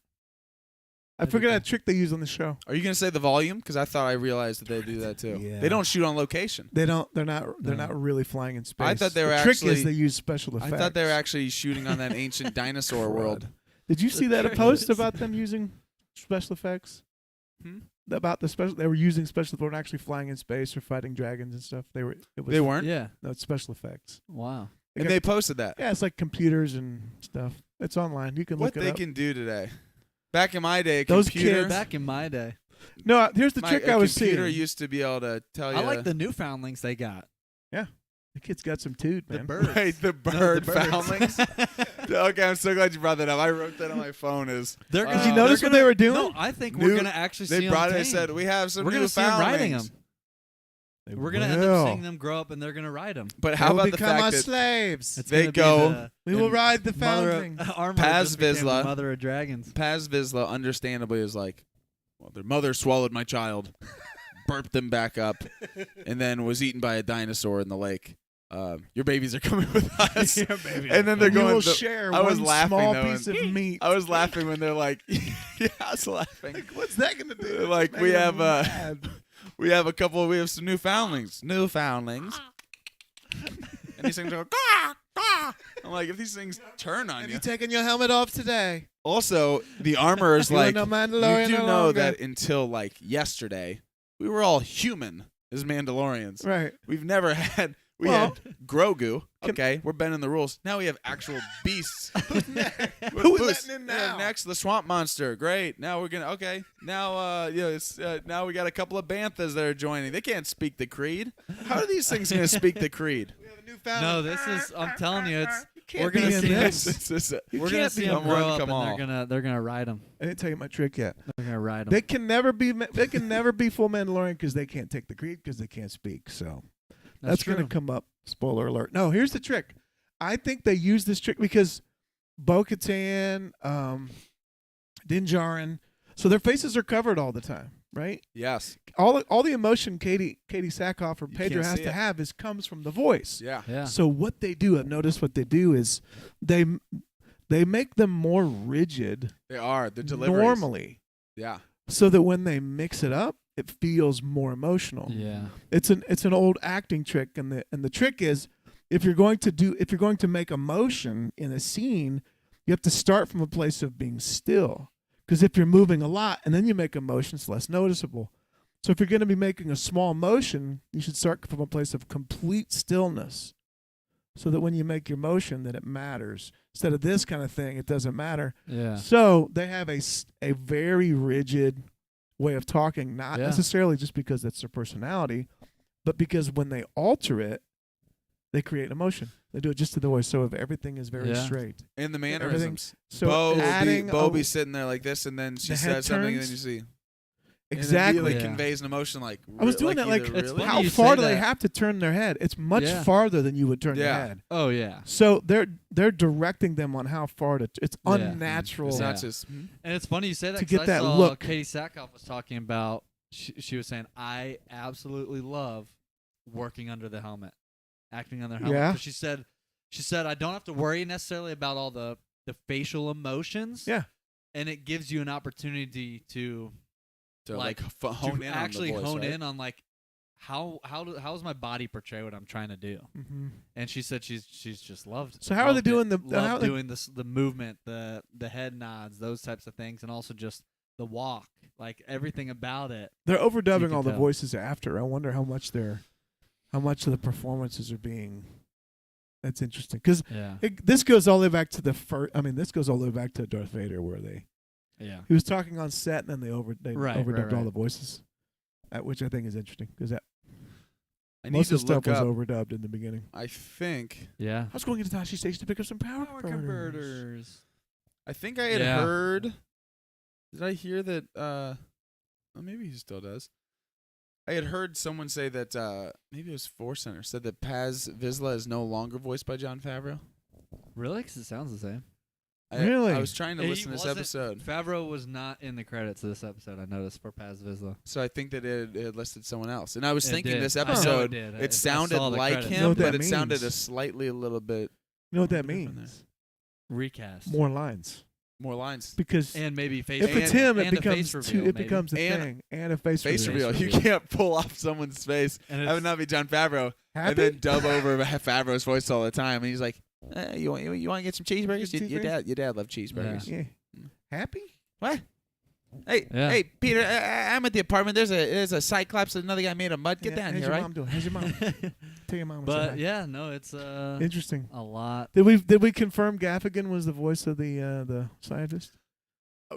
I That'd be figured out a cool. trick they use on the show. Are you going to say the volume? Because I thought I realized that they do that too. Yeah. They don't shoot on location. They don't. They're not. They're No. not really flying in space. I thought they were the trick actually- is they use special effects. I thought they were actually shooting on that ancient dinosaur world. Did you see that trick post is- about them using special effects? Hmm? About the special, they were using special. They weren't actually flying in space or fighting dragons and stuff. They were. It was, They weren't, Yeah. No, it's special effects. Wow. and they posted that. Yeah, it's like computers and stuff. It's online. You can What look it they up. can do today. Back in my day, a Those computer, kids- Back in my day, No, here's the trick I was computer seeing. used to be able to tell you. I like the new foundlings they got. The kid's got some toot, The man. birds. Right, the No, bird birds. foundlings. Okay, I'm so glad you brought that up. I wrote that on my phone. They're Did gonna, you notice they're what they gonna- were doing? No, I think New- we're gonna actually see They brought it. them They said we have some We're new gonna see them riding foundlings. them. They We're gonna end up will. seeing them grow up, and they're gonna ride them. But They how will about the become our fact that slaves? It's They gonna be go- the- We will and ride the mother foundlings. of, Armor Paz just became the Vizsla. mother of dragons. Paz Vizsla, understandably, is like, well, their mother swallowed my child, burped them back up, and then was eaten by a dinosaur in the lake. your babies are coming with us. Your babies and then are they're You going. will the- share I was one laughing, small though, piece of and- meat. I was laughing when they're like, yeah, I was laughing. Like, what's that gonna do? Like, It's we making have, them mad. We have some new foundlings. And these things go, gah, gah. I'm like, if these things turn on Have you. you taken your helmet off today? Also, the armor is You are like, no Mandalorian you do no know longer. that until like yesterday, we were all human as Mandalorians. Right. We've never had, we Well, had Grogu. can- Okay, we're bending the rules. Now we have actual beasts. Who we Boost. letting in Yeah, now? next, the swamp monster. Great. Now we're gonna. Okay. Now, it's now we got a couple of banthas that are joining. They can't speak the creed. How are these things gonna speak the creed? We have a new found. No, this is. I'm telling you, it's. can't We're gonna be in see this. It's just You We're gonna can't see be them come grow one, up, come all. and they're gonna ride them. I didn't tell you my trick yet. They're gonna ride them. They can never be. They can never be full Mandalorian because they can't take the creed because they can't speak. So that's going to true. come up. Spoiler alert. No, here's the trick. I think they use this trick because Bo Katan, Din Djarin, so their faces are covered all the time, right? yes. All the emotion Katie Sackhoff or You Pedro can't has see to it. have comes from the voice. Yeah. Yeah. So what they do, I've noticed what they do is they make them more rigid They are the deliveries. normally, Yeah. so that when they mix it up, it feels more emotional. Yeah. It's an old acting trick, and the trick is if you're going to make emotion in a scene, you have to start from a place of being still. Because if you're moving a lot and then you make emotion, it's less noticeable. So if you're going to be making a small motion, you should start from a place of complete stillness, so that when you make your motion, that it matters. Instead of this kind of thing, it doesn't matter. Yeah. So they have a very rigid way of talking, not Yeah. necessarily just because that's their personality, but because when they alter it, they create emotion. They do it just to the voice, so if everything is very Yeah. straight. And the mannerisms. So Bo adding will a- be sitting there like this, and then she The head says something, and then turns. you see. exactly. And it Yeah. conveys an emotion like. I was doing that like It's really? funny how you far say do they that. have to turn their head? It's much Yeah. farther than you would turn your Yeah. head. Oh yeah. So they're directing them on how far to. It's Yeah. unnatural. It's Yeah. not just. And it's funny you say that To 'cause get I that saw look. Katie Sackhoff was talking about. She was saying, I absolutely love working under the helmet, acting under the helmet. Yeah. 'Cause she said I don't have to worry necessarily about all the facial emotions. Yeah. And it gives you an opportunity to To like, hone in actually on the voice, hone right? in on like how does my body portray what I'm trying to do. Mhm. And she said she's just loved. So how are they loved it, doing the- loved how they- doing this, the movement, the head nods, those types of things, and also just the walk, like everything about it. They're overdubbing can all the tell. voices after. I wonder how much of the performances are being. That's interesting because Yeah, this goes all the way back to the first. I mean, this goes all the way back to Darth Vader, where yeah, he was talking on set and then they Right, overdubbed all right. the voices, which I think is interesting because I need most to of the stuff look was up. overdubbed in the beginning. I think. yeah. I was going into Tashi Station to pick up some power converters. I think I had Yeah. heard. Did I hear that? Well, maybe he still does. I had heard someone say that maybe it was Force Center said that Paz Vizsla is no longer voiced by Jon Favreau. Really? 'Cause it sounds the same. Really? I was trying to He listen to this wasn't- episode, Favreau was not in the credits of this episode. I noticed for Paz Vizsla. so I think that it had listed someone else. And I was It thinking did. this I know episode, it did. I it sounded saw the like credits. You know him, what but that it sounded means? a little bit You know what that different means? Recast. More lines. more lines. Because And maybe face. if it's him, it and a becomes face two. reveal, It becomes a And thing and a face Face reveal. reveal. You can't pull off someone's face. And That would it's, not be Jon Favreau. And Happy? then dub over Favreau's voice all the time. And he's like, you want to get some cheeseburgers? Get Your cheeseburgers? dad loved cheeseburgers. Yeah. Happy? What? Hey, Yeah. hey, Peter, I'm at the apartment. There's a Cyclops and another guy made of mud. Get Yeah, down how's here, your right? mom doing? How's your mom? Tell your mom. I said but hi. yeah, no, it's Interesting. a lot. Did we confirm Gaffigan was the voice of the scientist?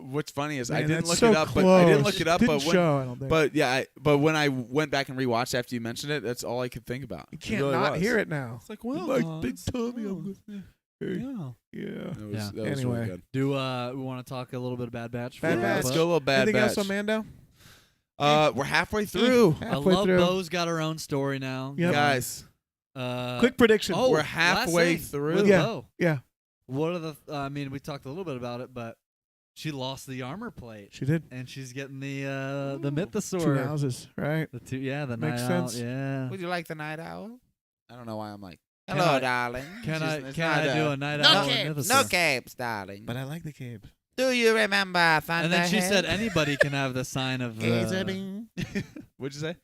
What's funny is I Man, didn't that's look so it up, but I didn't close. look it up. Didn't But when, show, I don't think. but yeah, but when I went back and rewatched after you mentioned it, that's all I could think about. you It can't really not was. hear it now. It's like, well, Like Big Tommy. oh, I'm good. yeah. Hey, Yeah. yeah. That was, Yeah. that was Anyway. really good. Do we want to talk a little bit of Bad Batch? Bad for Batch. us? Let's go a little bad Anything batch. else on Mando? We're halfway through, I Halfway love through. Bo's got her own story now. Yep. guys. Quick prediction. Oh, We're last halfway thing through. with Yeah. Bo. Yeah, What are the? I mean, we talked a little bit about it, but she lost the armor plate, she did. and she's getting the Two mythosaur. houses, right? The two, yeah, the Makes night sense. out, yeah. Would you like the night owl? I don't know why I'm like, hello, darling. Can It's I not do a night No out? cape, with No Nivisa? capes, darling. But I like the cape. Do you remember Thunderhead? And then she said anybody can have the sign of the. What'd you say?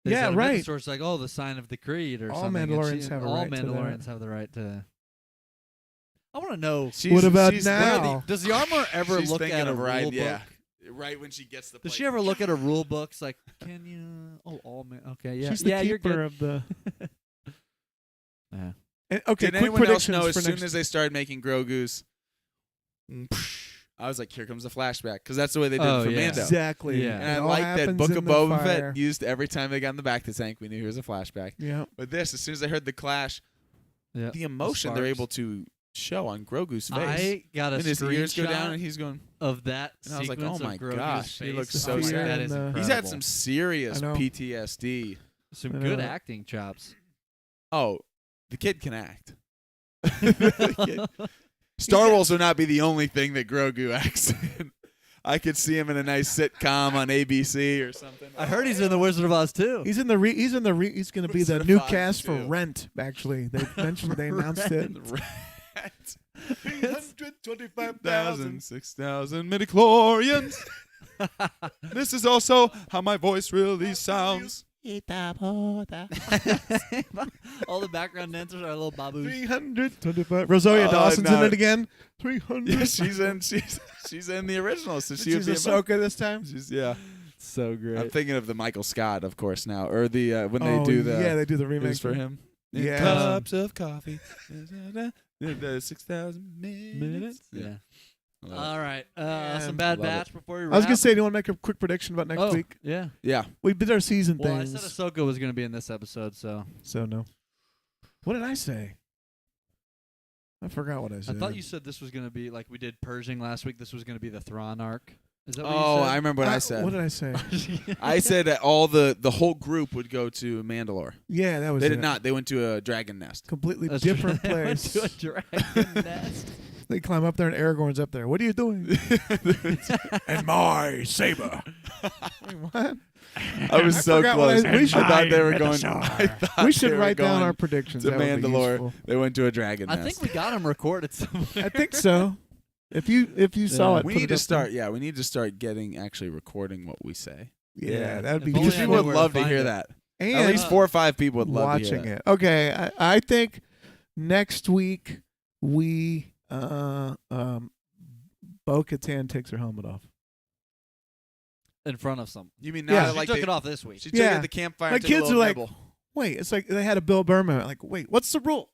They Yeah, said right. It's like, the sign of the creed or All something. and Mandalorians have a all right to that. Mandalorians have the right to. I want to know. What about she's now? Does the armor ever she's look thinking at a of rule right, book? yeah. Right when she gets the Does plate. she ever look at a rule book? It's like, can you? Oh, all man. Okay, yeah, She's the yeah, you're keeper good. of the. Yeah. Okay, Did quick anyone else predictions know as for soon next. as they started making Grogu's, I was like, here comes the flashback. Because that's the way they did it for yeah. Mando. Exactly. Yeah. And It I all like that happens Book in of the Boba fire. Fett used every time they got in the back to tank, we knew here was a flashback. Yeah. But this, as soon as I heard the clash, Yeah. the emotion they're sparks. able to show on Grogu's face. I got a and his ears go down screenshot and he's going, of that and I was like, sequence oh my of Grogu's gosh, he face. looks The so fear sad. That is and the- incredible. He's had some serious I know. PTSD. some I good know. acting chops. Oh, the kid can act. Star Wars will not be the only thing that Grogu acts in. I could see him in a nice sitcom on ABC or something. I heard he's in the Wizard of Oz too. He's in the. He's going to be Wizard the of new Oz, cast for too. Rent. Actually, they mentioned they announced it. 325,000, 6,000 midichlorians. This is also how my voice really sounds. All the background dancers are little babus. 325. Rosario Dawson's no. in it again. 300. Yeah, she's in the original, so she would She's be Ahsoka this time. She's yeah. So great. I'm thinking of the Michael Scott, of course, now, or the when they do the they do the remake Who's for him. In Yeah. cups of coffee. The 6,000 minutes. Yeah. I love All right. Man, Some bad love it. batch before we wrap. I was gonna say, do you want to make a quick prediction about next week? Yeah. it. Yeah. We did our season Well, things. I said Ahsoka was going to be in this episode, so So no. What did I say? I forgot what I I said. thought you said this was going to be like we did Purging last week. This was going to be the Thrawn arc. Is that what Oh, you I said? remember what I said. What did I say? I said that all the whole group would go to Mandalore. Yeah, that was. They it. did not. They went to a dragon nest. Completely That's different true. They went place. to a dragon nest. They climb up there and Aragorn's up there. What are you doing? and my saber. Wait, what? I was so forgot what close. we should- I thought they were going. I thought We they should were write down going our predictions. to That would be Mandalore. useful. They went to a dragon I nest. think we got them recorded somewhere. I think so. If you saw Yeah. it, we put need it to up start. Yeah, we need to start getting actually recording what we say. there. Yeah. Yeah, that would be If only Because I useful. people knew would where to love to find hear it. that. And At least 4 or 5 people would love to hear watching that. it. Okay, I think next week we Bo Katan takes her helmet off. in front of someone. You mean Yeah. now She like took they, it off this week. She took it Yeah. at the campfire. My and took a kids little are like, nibble. Wait, it's like they had a Bill Burr moment. Like, wait, what's the rule?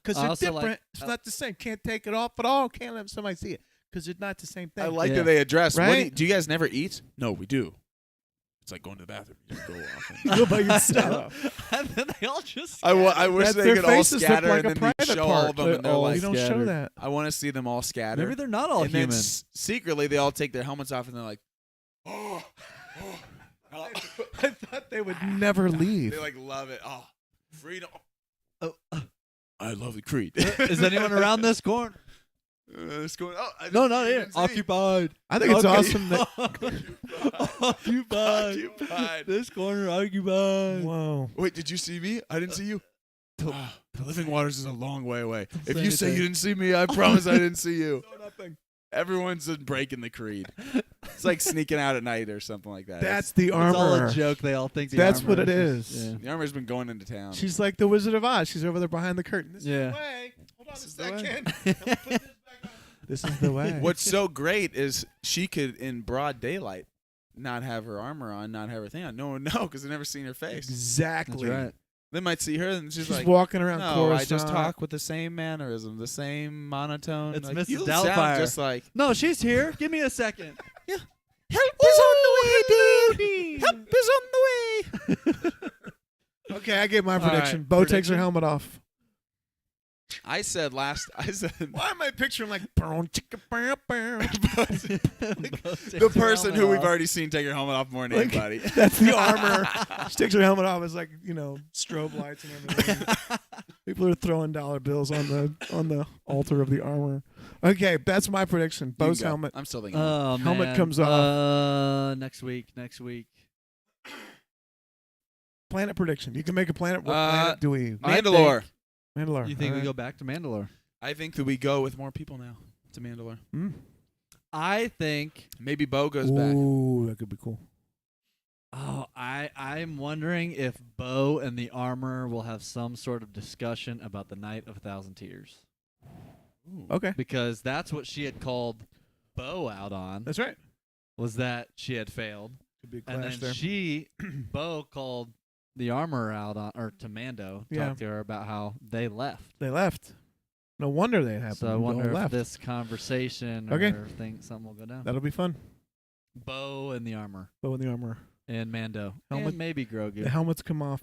Because I they're also different. like- it's not the same. Can't take it off at all. Can't let somebody see it because it's not the same thing. I like Yeah. that they address. What Right? do you guys never eat? No, we do. It's like going to the bathroom. You just go off. And Go by yourself. And then they all just. I wish That they their could all faces look scatter like and a then they private show all part. of them They're and they're all like, you don't show scattered. that. I want to see them all scatter. Maybe they're not all and human. then secretly they all take their helmets off and they're like, I thought they would never leave. they like love it. Oh, freedom. Oh, I love the Creed. is anyone around this corner? It's going. Oh, I No, didn't- not you here. didn't see. Occupied. I think it's Okay. awesome that. Occupied. Occupied. This corner occupied. Whoa. Wait, did you see me? I didn't see you. Ah, the living waters is a long way away. If say you say anything. you didn't see me, I promise I didn't see you. Nothing. Everyone's breaking the creed. It's like sneaking out at night or something like that. That's the It's all armor. a joke. They all think the That's armor what it just- is. Yeah. The armor's been going into town. She's like the Wizard of Oz. She's over there behind the curtain. This Yeah. is the way. Hold on This a is the way. second. Let me put this back on. This is the way. What's so great is she could, in broad daylight, not have her armor on, not have her thing on. No one know because they've never seen her face. Exactly. That's right. They might see her and she's She's like, walking around no, Coruscant. I just talk with the same mannerism, the same monotone. It's like, Mrs. you Doubtfire. sound just like, No, she's here. Give me a second. help is on the way, dude. Help is on the way. Okay, I gave my All right, prediction. Bo takes her prediction? helmet off. I said Why am I picturing like the person who we've already seen take her helmet off more than Like- anybody. That's the armor. She takes her helmet off. It's like, strobe lights and everything. People are throwing dollar bills on the altar of the armor. Okay, that's my prediction. You can Bo's go. helmet. I'm still thinking. Oh, Helmet man. comes off. Next week. Planet prediction. You can make a planet. What planet do we? Mandalore. Mandalore. You think All we right. go back to Mandalore? I think that we go with more people now to Mandalore. I think. Maybe Bo goes back. Ooh, that could be cool. Oh, I'm wondering if Bo and the armor will have some sort of discussion about the Night of 1,000 Tears, Okay, because that's what she had called Bo out on. that's right. Was that she had failed, Could be a and clash then there. Bo called the armor out on, or to Mando, talked to her about how they left. They left. No wonder they happened. So I to go wonder if left. this conversation Okay. or something will go down. That'll be fun. Bo and the armor Bo in the armor. and Mando Helmet- and maybe Grogu. The helmets come off.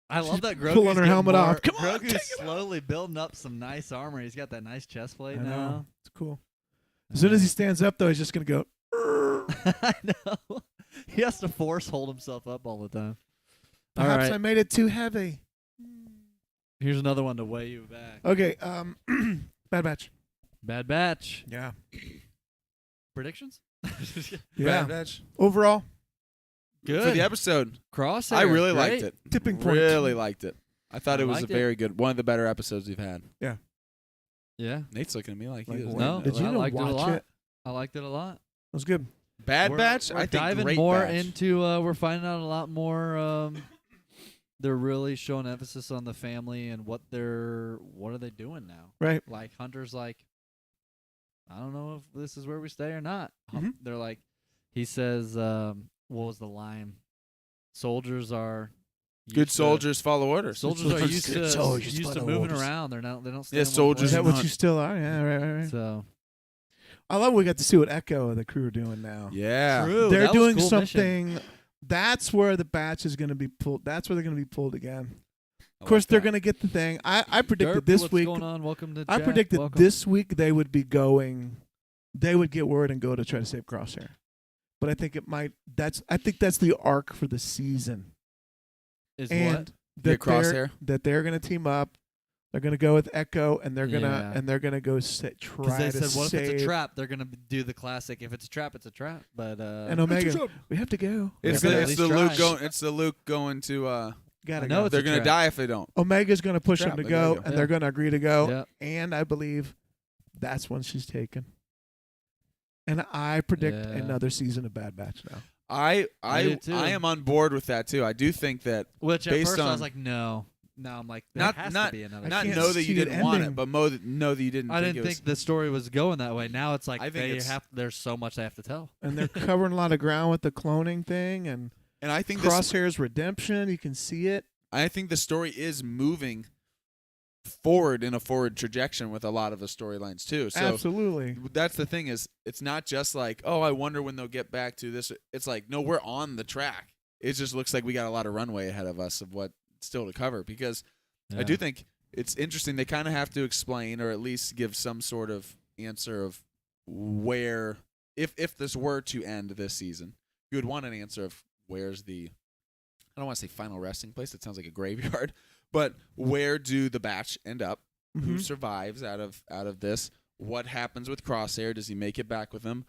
I love that Grogu's pulling her getting helmet more- off. Come on, take Grogu's it off. slowly building up some nice armor. He's got that nice chest plate I know. now. It's cool. As soon as he stands up, though, he's just gonna go. I know. He has to force hold himself up all the time. All Perhaps right. I made it too heavy. Here's another one to weigh you back. Okay. Bad Batch. Bad Batch. Yeah. Predictions? Yeah. Bad Batch. Overall, Good. For the episode, Crosshair. I really Great. liked it. tipping point. Really liked it. I thought I it was a liked it. very good, one of the better episodes we've had. Yeah. Nate's looking at me like he Like, doesn't what? know. No. Did you I know liked it a watch lot. it? I liked it a lot. It was good. Bad We're- Batch? We're I think diving great more batch. into. We're finding out a lot more. They're really showing emphasis on the family and what are they doing now? Right. Like Hunter's like, I don't know if this is where we stay or not. Mhm. They're like, he says, what was the line? Soldiers are Good used to- soldiers follow orders. Soldiers are used Good to soldiers used to follow moving orders. around. They don't. Stay Yeah, in one soldiers Is place. that what not- you still are? Yeah, right. So I love we got to see what Echo and the crew are doing now. Yeah. true. They're that was a doing cool mission. something. That's where the batch is going to be pulled. That's where they're going to be pulled again. I Of course, like they're that. going to get the thing. I predicted Derp, this what's week. going on? Welcome to I chat. predicted Welcome. this week they would be going. They would get word and go to try to save Crosshair. But I think it might. I think that's the arc for the season. is And what? Get Crosshair. that they're going to team up. They're going to go with Echo, and they're Yeah. gonna go Because try they to said, what save. if it's a trap? They're gonna do the classic. If it's a trap, it's a trap. But And Omega, we have to go. It's They're the, gonna it's at the least Luke try. going. It's the Luke going to. Gotta I know go. it's They're a gonna trap. die if they don't. Omega's going to push Trap, them to they gotta go, go. and Yeah. they're going to agree to go. Yeah. And I believe that's when she's taken. And I predict Yeah. another season of Bad Batch now. I do too. am on board with that too. I do think that Which at Based first I was on- like, no. Now I'm like, there Not- has not- to be another. not can't know that you see it didn't want it, ending. but know that you didn't. I didn't it think was, the story was going that way. Now it's like I think there's so much they have to tell. And they're covering a lot of ground with the cloning thing and and I think this, Crosshair's redemption. You can see it. I think the story is moving forward in a forward trajectory with a lot of the storylines too. So Absolutely. that's the thing is it's not just like, oh, I wonder when they'll get back to this. It's like, no, we're on the track. It just looks like we got a lot of runway ahead of us of what still to cover because I do think it's interesting. They kind of have to explain or at least give some sort of answer of where, if this were to end this season, you would want an answer of where's the, I don't want to say final resting place. It sounds like a graveyard, but where do the batch end up? Who Mhm. survives out of this? What happens with Crosshair? Does he make it back with them?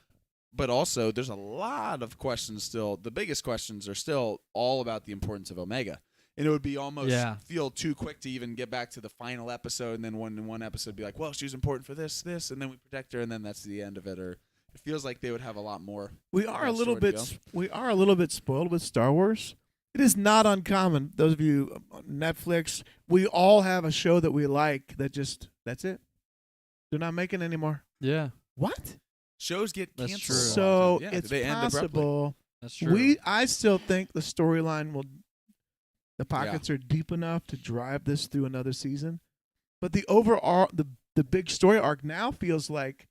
But also, there's a lot of questions still. The biggest questions are still all about the importance of Omega. And it would be almost feel too quick to even get back to the final episode, and then one episode be like, well, she was important for this, and then we protect her, and then that's the end of it. Or it feels like they would have a lot more. We are a That little story to bit. We are a little bit spoiled with Star Wars. It is not uncommon. Those of you on Netflix, we all have a show that we like that just that's it. They're not making anymore. Yeah, What? Shows get That's canceled. true. So Yeah, it's they end abruptly. possible. that's true. I still think the storyline will. The pockets are deep enough to drive this through another season, but the overall the big story arc now feels like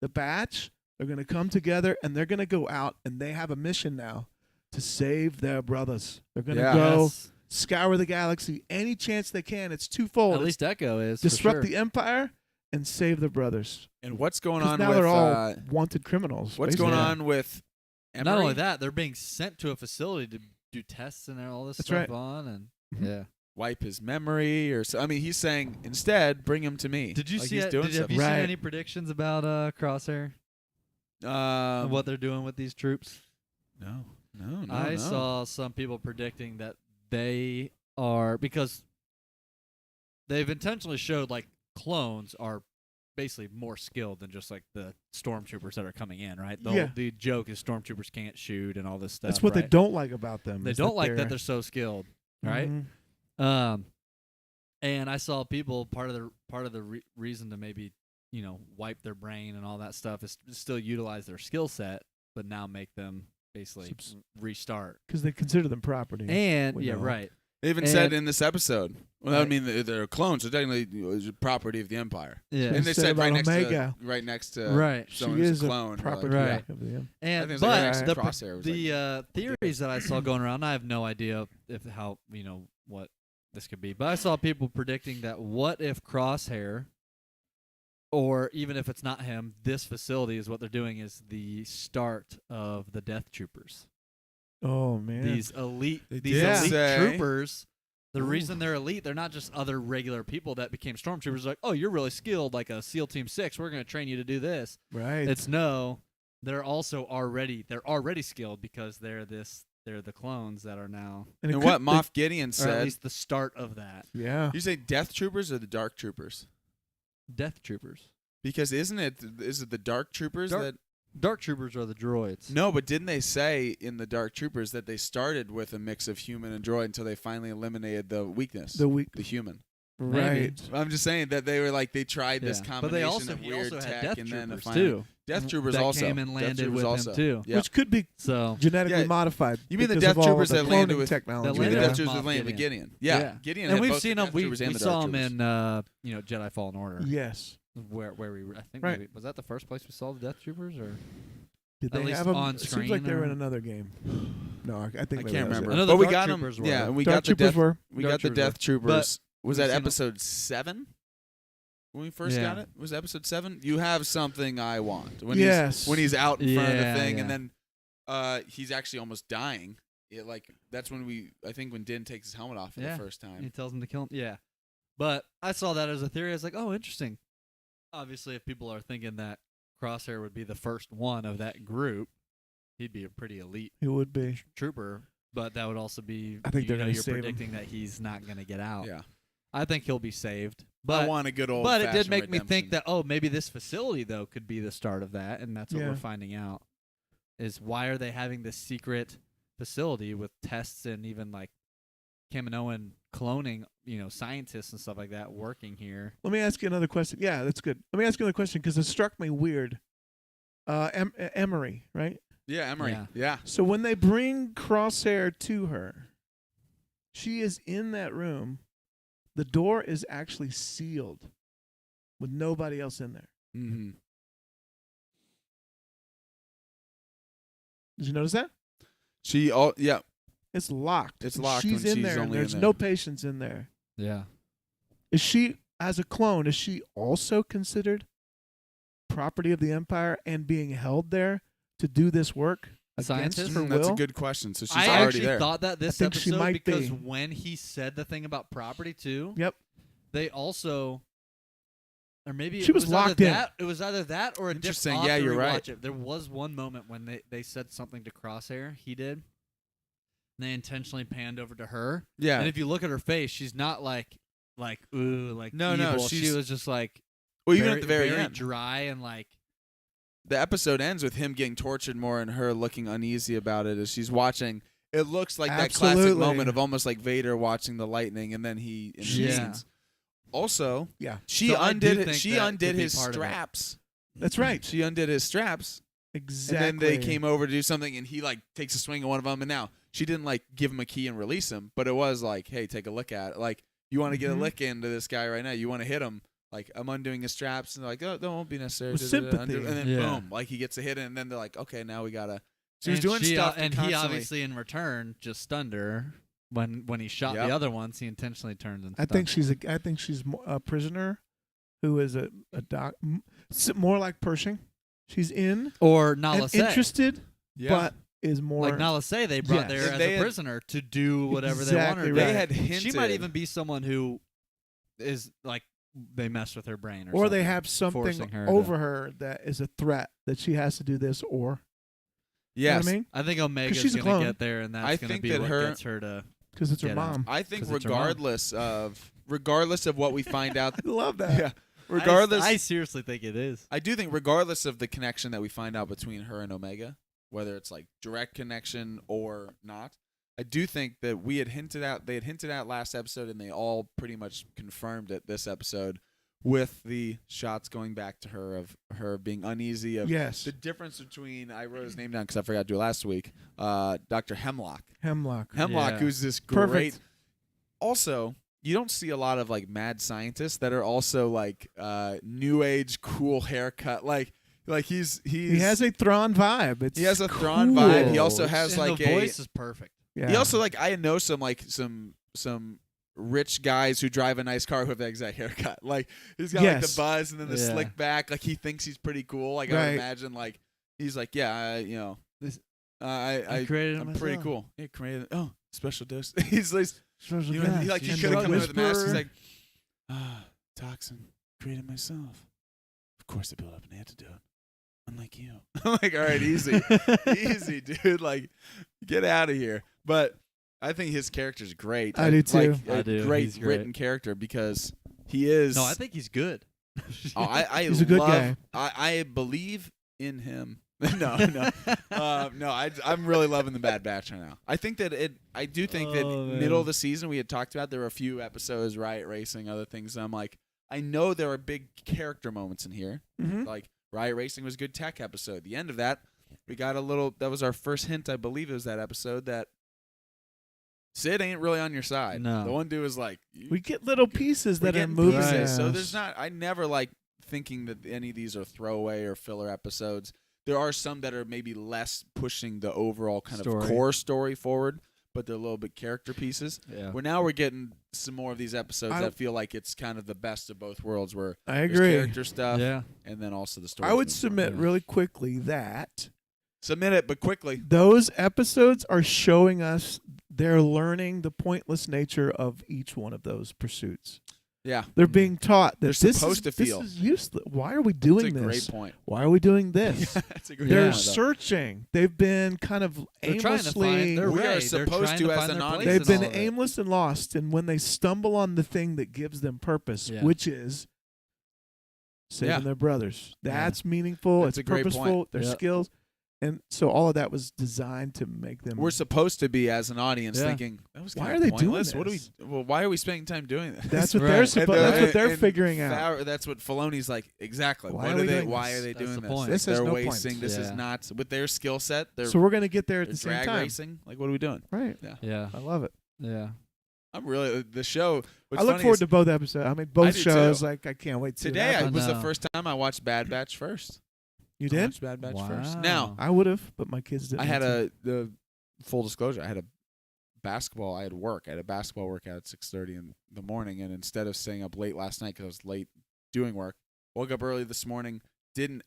the batch. They're going to come together and they're going to go out and they have a mission now to save their brothers. They're going to Yeah. go Yes. scour the galaxy any chance they can. It's twofold. At It's least Echo is for disrupt sure. the empire and save the brothers. And what's going 'Cause on now with they're all wanted criminals. what's basically. going Yeah. on with Emery? Not only that, they're being sent to a facility to do tests and all this That's stuff right. on, and Mhm. yeah. Wipe his memory, or so. I mean, he's saying instead, bring him to me. Did you like see he's it? doing Have stuff. you seen Right. any predictions about Crosshair and what they're doing with these troops? No. I saw some people predicting that they are, because they've intentionally showed like clones are basically more skilled than just like the stormtroopers that are coming in, right? The joke is stormtroopers can't shoot and all this stuff. That's what they don't like about them. They don't like that they're so skilled, right? Mhm. And I saw people part of the reason to maybe wipe their brain and all that stuff is to still utilize their skill set, but now make them basically restart because they consider them property. And right. They even said in this episode, well, that would mean that they're clones, so technically property of the Empire. Yeah. And they said right next Omega. to someone she who's is a clone. property Right. of the And I think but the Crosshair was the theories that I saw going around, I have no idea how what this could be, but I saw people predicting that what if Crosshair, or even if it's not him, this facility is what they're doing is the start of the Death Troopers. Oh man, These elite say. troopers. The reason they're elite, they're not just other regular people that became stormtroopers. Like, oh, you're really skilled, like a SEAL Team 6. We're going to train you to do this. right? It's they're also already skilled because they're the clones that are now. And what Moff Gideon Or said, at least the start of that. Yeah. you say Death Troopers or the Dark Troopers? Death Troopers. Because is it the Dark Troopers that? Dark Troopers are the droids. No, but didn't they say in the Dark Troopers that they started with a mix of human and droid until they finally eliminated the weakness, the human? Right. I'm just saying that they were like they tried this But combination they of weird also tech had Death and then Troopers finally, too. Death Troopers that also came and Death landed Troopers with also. him too. Yep. Which could be So genetically modified. You mean the because Death of all Troopers the that landed cloning with technology? You mean the landed Death with Troopers that Moff landed with Gideon. Gideon? Yeah. Gideon and had we've both seen the them. Death We Troopers and the saw Dark them Troopers. in Jedi Fallen Order. Yes. Where we I think Right. maybe, was that the first place we saw the Death Troopers or Did at they least have them? on It seems screen like they were or- in another game. No, I think I maybe can't that was remember. it. I know the But we Dark got them. Troopers were. Yeah, and we Dark got the Troopers Death. were. We Dark got the Troopers Death Troopers. Was that we've seen 'em- episode 7? When we first Yeah. got it, was it episode 7? You have something I want. When Yes. when he's out in front of the Yeah, thing, yeah. and then he's actually almost dying. That's when I think when Din takes his helmet off for the first He time. tells him to kill him. Yeah. But I saw that as a theory. I was like, oh, interesting. Obviously, if people are thinking that Crosshair would be the first one of that group, he'd be a pretty elite It would be. trooper. But that would also be, I think they're gonna you're save him. predicting that he's not going to get out. Yeah, I think he'll be saved. I But want a good old. But it did make me think that, maybe this facility, though, could be the start of that, and that's what Yeah. we're finding out, is why are they having this secret facility with tests and even, like, Kaminoan cloning, scientists and stuff like that working here. Let me ask you another question. Yeah, that's good. Let me ask you another question because it struck me weird. Emery, right? Yeah, Emery. Yeah. Yeah. So when they bring Crosshair to her, she is in that room. The door is actually sealed with nobody else in there. Mm-hmm. Did you notice that? Yeah. It's locked. It's locked She's when in she's there. And only in there's there. no patients in there. Yeah. Is she, as a clone, is she also considered property of the Empire and being held there to do this work against Scientist? her That's will? a good question. So she's I already actually there. thought that this I think she episode, might because be. when he said the thing about property, too, Yep. they also... Or maybe She it was was locked either in. that. It was either that or a Interesting. different. Yeah, you're right. It. There was one moment when they said something to Crosshair. He did. And they intentionally panned over to her. Yeah. And if you look at her face, she's not like ooh, like No, evil. no, She she's- was just like well, even at the very very end, dry and like. the episode ends with him getting tortured more and her looking uneasy about it as she's watching. It looks like that classic Absolutely. moment of almost like Vader watching the lightning, and then he. And she Yeah. scenes. Also, Yeah. she So I do undid. think She that undid could be his part of it. straps. That's right. She undid his straps, Exactly. and then they came over to do something, and he like takes a swing at one of them, and now she didn't like give him a key and release him, but it was like, hey, take a look at it. Like, you want to get a Mhm. lick into this guy right now? You want to hit him? Like, I'm undoing his straps, and they're like, oh, that won't be necessary. With Da-da-da, sympathy. and then Yeah. boom, like he gets a hit, and then they're like, okay, now we gotta. She was and doing stuff, and he constantly. obviously in return just stunned her when he shot Yep. the other ones. He intentionally turned and I think she's a prisoner who is a more like Pershing. She's in or and Nala Se. interested, Yeah. but is more Like Nala Se, they brought Yes. there And as they a had- prisoner to do whatever they Exactly wanted. right. They had hinted. She might even be someone who is like they mess with her brain, or something, they have something forcing her over her that is a threat that she has to do this or. Yes. You know what I mean? I think Omega's she's a gonna clone. get there, and I that's gonna think be that what her- gets her to. Because it's her Get out. mom. I think 'Cause it's her mom. regardless of what we find out, I love that. yeah, regardless, I seriously think it is. I do think regardless of the connection that we find out between her and Omega, whether it's like direct connection or not, I do think that they had hinted at last episode, and they all pretty much confirmed it this episode with the shots going back to her of her being uneasy of Yes. the difference between, I wrote his name down because I forgot to do it last week, Dr. Hemlock, Hemlock. who's this great. Perfect. Also, you don't see a lot of like mad scientists that are also like new age cool haircut, like he's He has a Thrawn vibe. he has a Thrawn cool. vibe. He also has And like the voice is perfect. Yeah. he also like I know some rich guys who drive a nice car who have that exact haircut. Like he's got like the Yes. buzz and then the Yeah. slick back. Like he thinks he's pretty cool. Like I Right. would imagine like he's like This- I created it I'm pretty myself. cool. Yeah, created. Oh, special dose. He's like Special he could And have the come in with a mask. He's whisper. like toxin created myself. Of course I built up an antidote. Unlike you. I'm like, all right, easy. Easy, dude. Like, get out of here. But I think his character's great. I do too. Like, I a do. great He's great. written character because he is. No, I think he's good. I He's a good love, guy. I believe in him. no. I'm really loving the Bad Batch right now. I think that I do think that Oh, man. middle of the season we had talked about there were a few episodes, Riot Racing, other things. And I'm like, I know there are big character moments in here. Mhm. Like Riot Racing was a good tech episode. The end of that, we got a little. That was our first hint, I believe, it was that episode that Sid ain't really on your side. No. The one dude was like, We get little pieces we're that are getting moving. pieces. Right. So there's not. I never like thinking that any of these are throwaway or filler episodes. There are some that are maybe less pushing the overall kind of Story. core story forward, but they're a little bit character pieces. Yeah. We're getting some more of these episodes I- that feel like it's kind of the best of both worlds, where I there's agree. character stuff Yeah. and then also the story. I would submit Yeah. really quickly that Submit it, but quickly. those episodes are showing us they're learning the pointless nature of each one of those pursuits. Yeah, They're being taught that They're this supposed is, to feel. this is useless. Why are we that's doing a great this? point. Why are we doing this? That's a great They're point, though. searching. They've been kind of They're trying to aimlessly. find their We are way. They're supposed trying to, to as find an their audience, place They've in been all of it. aimless and lost, and when they stumble on the thing that gives them purpose, Yeah. which is saving Yeah. their brothers, Yeah. that's meaningful. That's it's a great point. purposeful. Their Yeah. skills, and so all of that was designed to make them. We're supposed to be as an audience Yeah. thinking that was Why kinda are they doing pointless. What are we? this? Well, why are we spending time doing this? that's what Right. they're And supposed. they're- That's what they're and figuring out. That's what Filoni's like. Exactly. Why What are are we they? doing Why this? are they That's doing the this? point. This has They're no wasting. point. This is Yeah. not with their skill set. They're, So we're gonna get there at they're the same drag time, racing. Like, what are we doing? right? Yeah. I love it. Yeah. I'm really the show. What's I look funny forward is to both episodes. I mean, both do shows. too. Like, I can't wait to. today. happen. Was the know. first time I watched Bad Batch first. You I did? watched Bad Batch Wow. first. Now I would have, but my kids didn't. I had want the full disclosure. I had a basketball. I had work. I had a basketball workout at 6:30 in the morning, and instead of staying up late last night because I was late doing work, woke up early this morning.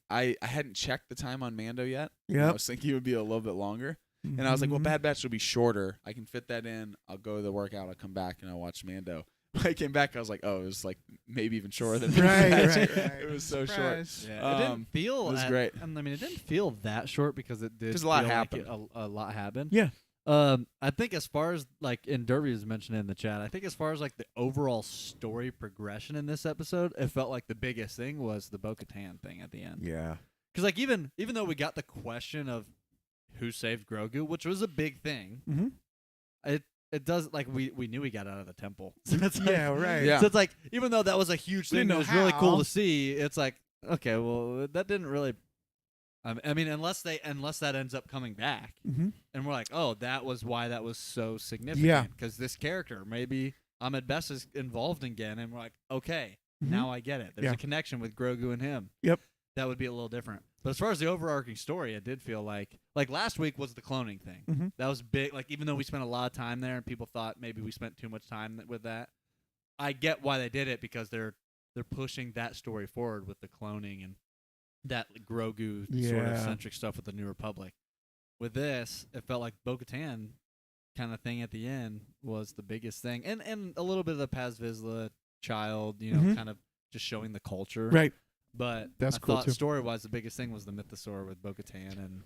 I hadn't checked the time on Mando yet. to. I Yep. was thinking it would be a little bit longer, and I was like, well, Mhm. Bad Batch will be shorter. I can fit that in. I'll go to the workout. I'll come back and I'll watch Mando. When I came back, I was like, oh, it was like maybe even shorter than Right, Bad right, Batch. right. It was so Surprise. short. Yeah. It didn't feel. it was at- great. I mean, it didn't feel that short because it did. Just a lot feel like happened. a lot happened. Yeah. I think as far as like, and Derby was mentioned in the chat, I think as far as like the overall story progression in this episode, it felt like the biggest thing was the Bo Katan thing at the end. Yeah. Because like even though we got the question of who saved Grogu, which was a big thing, Mm-hmm. it does like we knew he got out of the temple. So it's like, Yeah. Right. Yeah. So it's like even though that was a huge We thing, didn't that was know really cool how. to see. It's like okay, well that didn't really. I mean, unless that ends up coming back, Mm-hmm. and we're like, oh, that was why that was so significant. Yeah. Because this character, maybe Ahmed Best is involved again, and we're like, okay, Mhm. now I get it. There's Yeah. a connection with Grogu and him. Yep. That would be a little different. But as far as the overarching story, it did feel like last week was the cloning thing. Mhm. That was big. Like even though we spent a lot of time there, and people thought maybe we spent too much time with that, I get why they did it because they're pushing that story forward with the cloning and that Grogu sort of Yeah. centric stuff with the New Republic. With this, it felt like Bo Katan kind of thing at the end was the biggest thing, and a little bit of the Paz Vizsla child, Mhm. kind of just showing the culture. Right. But That's I cool, thought too. story-wise, the biggest thing was the Mythosaur with Bo Katan and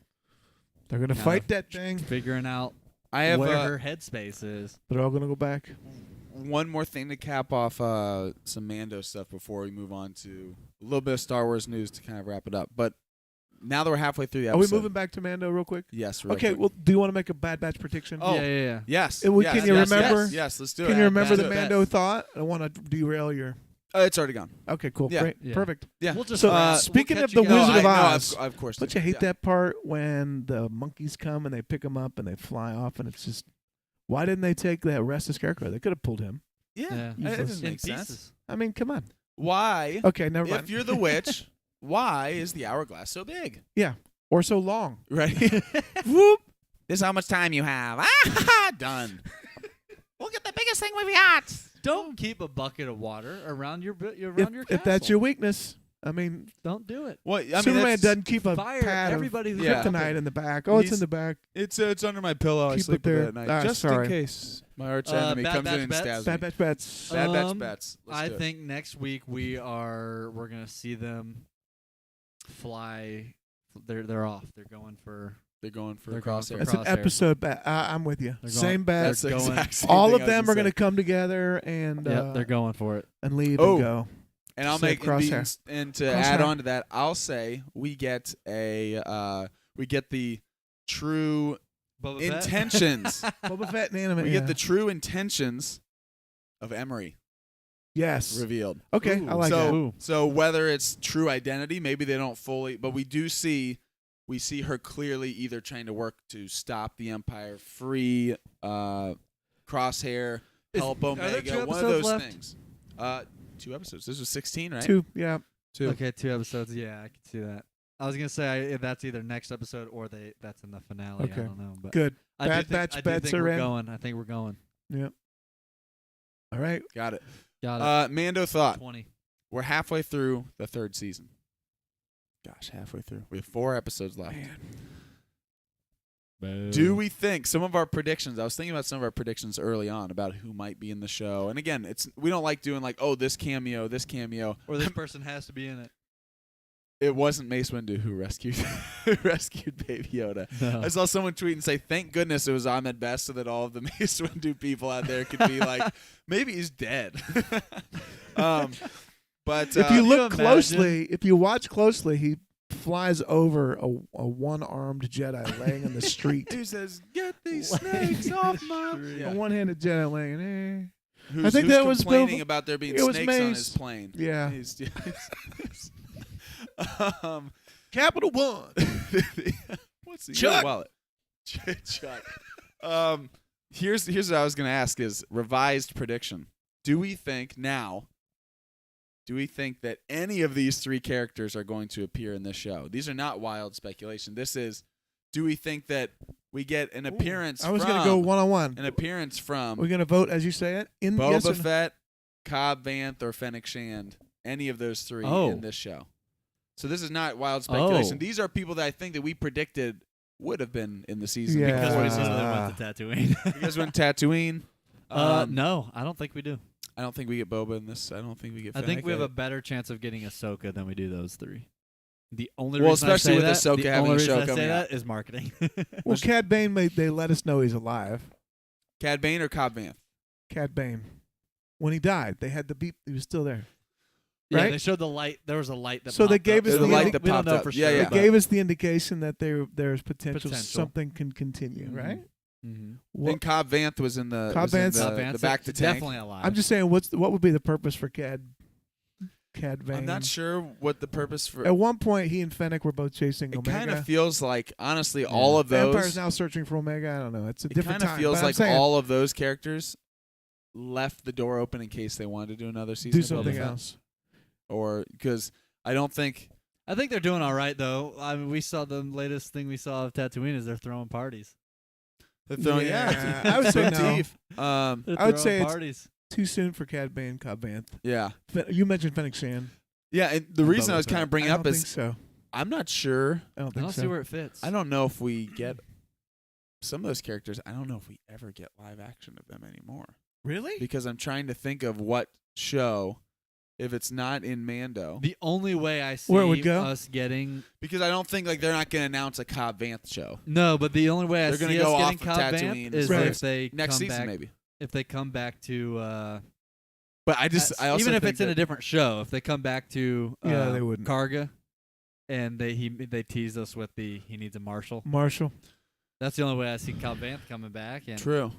They're gonna Kinda fight that thing. figuring out I have where her headspace is. They're all gonna go back. one more thing to cap off some Mando stuff before we move on to a little bit of Star Wars news to kind of wrap it up. But now that we're halfway through the Are episode, we moving back to Mando real quick? Yes. Real Okay. quick. Well, do you want to make a Bad Batch prediction? Oh, Yeah. Yes. Can you yes, remember? Yes, let's do Can it. you remember the Bad Batch. Mando thought? I don't want to derail your. It's already gone. Okay, cool. Yeah. Great. Yeah. Perfect. Yeah. We'll just So, speaking we'll of catch the you guys. Wizard of No, Oz, of course. Don't you hate that part when the monkeys come and they pick them up and they fly off and it's just, why didn't they take that rest of Scarecrow? They could have pulled him. Yeah. Yeah. That doesn't In make sense. pieces. I mean, come on. Why? Okay, never mind. If you're the witch, why is the hourglass so big? Or so long. Right? Whoop. This is how much time you have. Done. Look at the biggest thing we've got. Don't keep a bucket of water around your your If castle. that's your weakness, I mean, Don't do it. Well, I mean, Superman that's- doesn't keep a Fire pad everybody of who's Yeah. kryptonite in the back. Oh, it's in He's- the back. It's under my pillow. I Keep sleep it there. with it at night, Ah, just sorry. in case my arch Bad enemy comes Batch in and bets? stabs Bad me. Batch bets. Bad Batch Um, bets. Let's I do it. think next week we're gonna see them fly. They're off. They're going for. They're going for They're going for crosshair. That's an Crosshair. episode bet. I'm with you. They're Same going- bet. That's the going- exact same All thing of I was them are going to say. come together and Yep, they're going for it. and leave Oh. and go. And I'll Say make crosshair. and to Crosshair. add on to that, I'll say we get the true Boba Fett? intentions. Boba Fett and anime. We get the true intentions of Emery yes. revealed. Okay, I like that. Ooh. So whether it's true identity, maybe they don't fully, but we see her clearly either trying to work to stop the Empire, free Crosshair, help are there Omega, two one of those episodes left? things. 2 episodes. This was 16, right? 2. Yeah. 2. Okay, 2 episodes. Yeah, I can see that. I was gonna say that's either next episode or that's in the finale. Okay. I don't know, but Good. I do Bad think, Batch I do bets think are we're in. going. I think we're going. Yep. All right. Got it. Got it. Mando thought. 20. We're halfway through the 3rd season. Gosh, halfway through. We have 4 episodes left. Do we think some of our predictions? I was thinking about some of our predictions early on about who might be in the show. And again, we don't like doing like, oh, this cameo. or this person has to be in it? It wasn't Mace Windu who rescued Baby Yoda. No. I saw someone tweet and say, "Thank goodness it was Ahmed Best, so that all of the Mace Windu people out there could be like, maybe he's dead." But If you look imagine? closely, if you watch closely, he flies over a one-armed Jedi laying in the street. he says, "Get these snakes off my." A one-handed Jedi laying. Who's, I think who's that was complaining Bill- about there being it was snakes on Mace. his plane. Yeah. Capital One. What's the Chuck. wallet? Chuck. Here's what I was gonna ask: is revised prediction. Do we think that any of these 3 characters are going to appear in this show? These are not wild speculation. This is, do we think that we get an appearance I was from going to go one-on-one. an appearance from We're going to vote as you say it. In Boba yes or no? Fett, Cobb Vanth, or Fennec Shand? Any of those 3 Oh. in this show? So this is not wild speculation. Oh. These are people that I think that we predicted would have been in the season Yeah. Because before we the knew season. they went to Tatooine. You guys went Tatooine. No, I don't think we do. I don't think we get Boba in this. I don't think we get. I think Fennec. we have a better chance of getting Ahsoka than we do those 3. The only Well, reason especially I with say Ahsoka that, having the a only show reason I coming say out. that is marketing. Well, Cad Bane, they let us know he's alive. Cad Bane or Cobb Vanth. Cad Bane. When he died, they had the beep. He was still there. Yeah, Right? they showed the light. There was a light that So they popped gave up. us The the we light indi- that we don't popped know up. for Yeah, sure. yeah. They but- gave us the indication that there's potential, Potential. something can continue, Mhm. right? Mhm. What- And Cobb Vanth was in the Cobb was in Vanth's- the, Cobb the Vanth's back to tank. definitely alive. I'm just saying, what would be the purpose for Cad Bane? I'm not sure what the purpose for. At one point, he and Fennec were both chasing It Omega. kind of feels like, honestly, Yeah. all of The those. Empire's now searching for Omega. I don't know. It's a It different kind of time. feels but I'm like saying, all of those characters left the door open in case they wanted to do another season. do of Boba something Fett. else. Or because I don't think. I think they're doing all right though. I mean, we saw the latest thing we saw of Tatooine is they're throwing parties. They're throwing, Yeah, I would say no. Deep. They're I would throwing say it's- parties. Too soon for Cad Bane, Cobb Vanth. Yeah. You mentioned Fennec Shand. Yeah, and the reason Boba I was kind Fett. of bringing I up don't is think so. I'm not sure. I don't I think don't so. see where it fits. I don't know if we get some of those characters. I don't know if we ever get live action of them anymore Really? because I'm trying to think of what show if it's not in Mando. The only way I see Where it would go? us getting Because I don't think like they're not going to announce a Cobb Vanth show but the only way I They're gonna see us go getting off of Cobb Tatooine Vanth is Right. if they next come season back, maybe. if they come back to But I also even if think it's in that- a different show, if they come back to Yeah, they wouldn't. Karga, and they tease us with he needs a marshal. Marshall. That's the only way I see Cobb Vanth coming back. And True.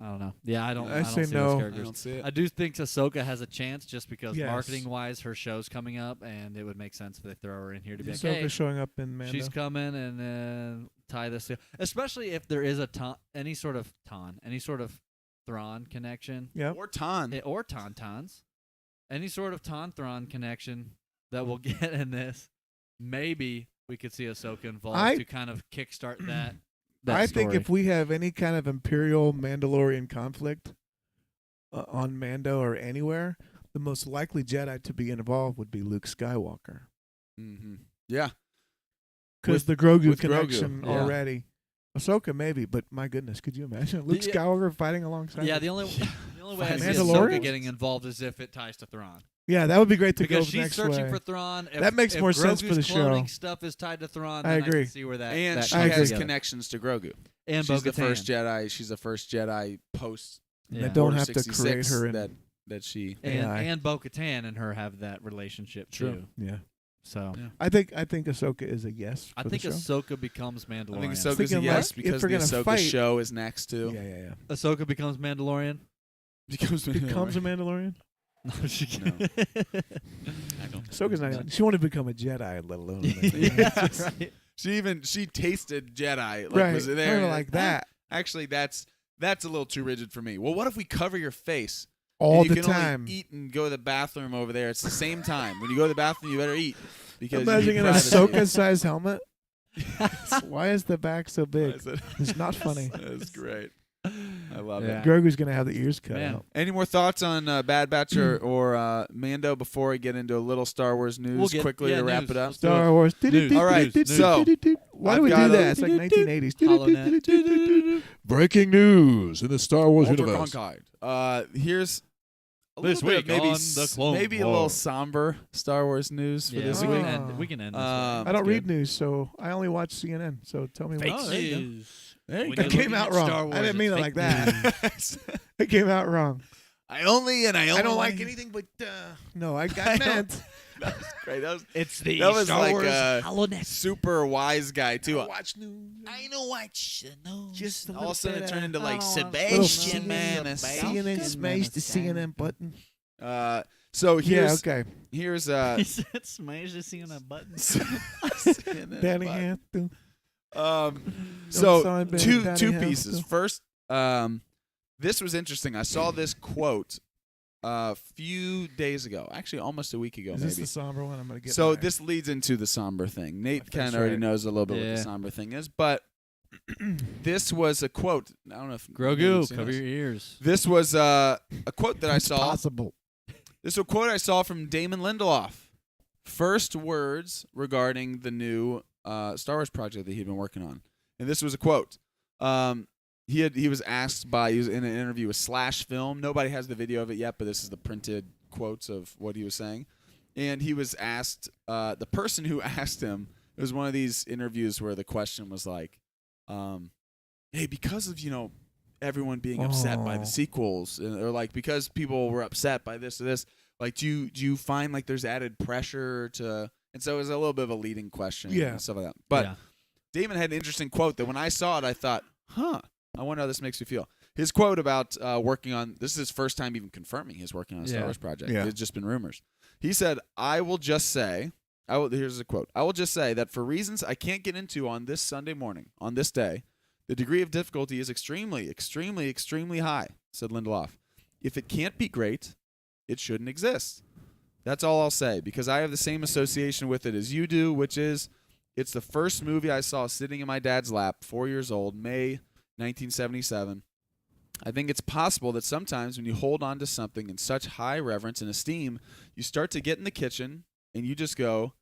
I don't know. Yeah, I don't. I I say don't see no. those I characters. don't see it. I do think Ahsoka has a chance just because Yes. marketing wise, her show's coming up, and it would make sense if they throw her in here to be like, Ahsoka hey, showing up in Mando. she's coming, and then tie this. Especially if there is any sort of Thrawn connection, Yep. Or Ton. or Tauntauns, any sort of Thrawn connection that we'll get in this. Maybe we could see Ahsoka involved to kind of kickstart that. I think story. if we have any kind of Imperial Mandalorian conflict on Mando or anywhere, the most likely Jedi to be involved would be Luke Skywalker. Mm-hmm. Yeah. Because the Grogu with Grogu, connection yeah. already. Ahsoka maybe, but my goodness, could you imagine Luke Yeah. Skywalker fighting alongside? Yeah, him? the only way I see Mandalorian? Ahsoka getting involved is if it ties to Thrawn. Yeah, that would be great to Because go she's next searching way. for Thrawn. If, That makes if more sense for Grogu's the show. cloning stuff is tied to Thrawn, I then agree. can see where that And that she I comes agree. has together. connections to Grogu. And She's the Bo-Katan. first Jedi. She's the first Jedi post Yeah. That don't Order have to 66 create her in. that she. and Bo Katan and her have that relationship True. too. Yeah, So Yeah. I think Ahsoka is a yes. I for think the show. Ahsoka becomes Mandalorian. I think Ahsoka's a Thinking, yes like, if because we're the gonna Ahsoka fight- show is next too. Yeah. Ahsoka becomes Mandalorian. Becomes Becomes a Mandalorian. No, she No. can't. I don't. Ahsoka's not. She won't become a Jedi, let alone. yeah, right. She tasted Jedi. Like, right. Was it there? Kinda like that Actually, that's a little too rigid for me. Well, what if we cover your face? all and you the can time. only eat and go to the bathroom over there. It's the same time. When you go to the bathroom, you better eat because you Imagine need an privacy. Ahsoka-sized helmet. Why is the back so Why big? is it- It's not funny. That's great. I love Yeah. it. Grogu's gonna have the ears cut Man. out. Any more thoughts on Bad Batch or Mando before we get into a little Star Wars news We'll get- quickly yeah, to wrap news. it up? Let's do Star Wars. News. All right, so why I've do we do got a- that? It's like 1980s. HoloNet. Breaking news in the Star Wars Ultra universe. Conquide. Here's a This little bit week of maybe on the Clone maybe a little Wars. somber Star Wars news for Yeah, this we week. can end. We can end this. Um, I don't That's read good. news, so I only watch CNN. So tell me Fake what. there you go. There you When go. That you're came looking out at wrong. Star I Wars, didn't mean it's it fake like that. news. It came out wrong. I don't like anything but. No, I got meant. That was great. That was It's the That was Star like Wars a HoloNet. super wise guy too. Watch news. I know what you know. Just a all of a sudden it little turned into bit like Little Sebastian man. CNN smashed the CNN button. So Yeah, here's okay. here's He said, "Smash the scene on a button." CNN Danny button. Hampton. So sign Ben, two Danny pieces. Hampton. First, this was interesting. I saw this quote a few days ago, actually almost a week ago, Is maybe. this the somber one? I'm gonna get. So mine. this leads into the somber thing. Nate That's kind of already right. knows a little bit what Yeah. the somber thing is, but this was a quote. I don't know if maybe Grogu, you've seen cover this. your ears. This was a quote that I It's saw. possible. This is a quote I saw from Damon Lindelof. First words regarding the new Star Wars project that he'd been working on, and this was a quote. He was asked he was in an interview with Slash Film. Nobody has the video of it yet, but this is the printed quotes of what he was saying. And he was asked, the person who asked him, it was one of these interviews where the question was like, hey, because of, everyone being upset by Oh. the sequels, or like because people were upset by this or this, like do you find like there's added pressure to, and so it was a little bit of a leading question Yeah. and stuff like that. But Yeah. Damon had an interesting quote that when I saw it, I thought, I wonder how this makes me feel. His quote about working on, this is his first time even confirming he's working on a Star Yeah. Wars project. Yeah. It's just been rumors. He said, here's a quote. I will just say that for reasons I can't get into on this Sunday morning, on this day, the degree of difficulty is extremely, extremely, extremely high, said Lindelof. If it can't be great, it shouldn't exist. That's all I'll say, because I have the same association with it as you do, which is it's the first movie I saw sitting in my dad's lap, 4 years old, May 1977. I think it's possible that sometimes when you hold on to something in such high reverence and esteem, you start to get in the kitchen and you just go,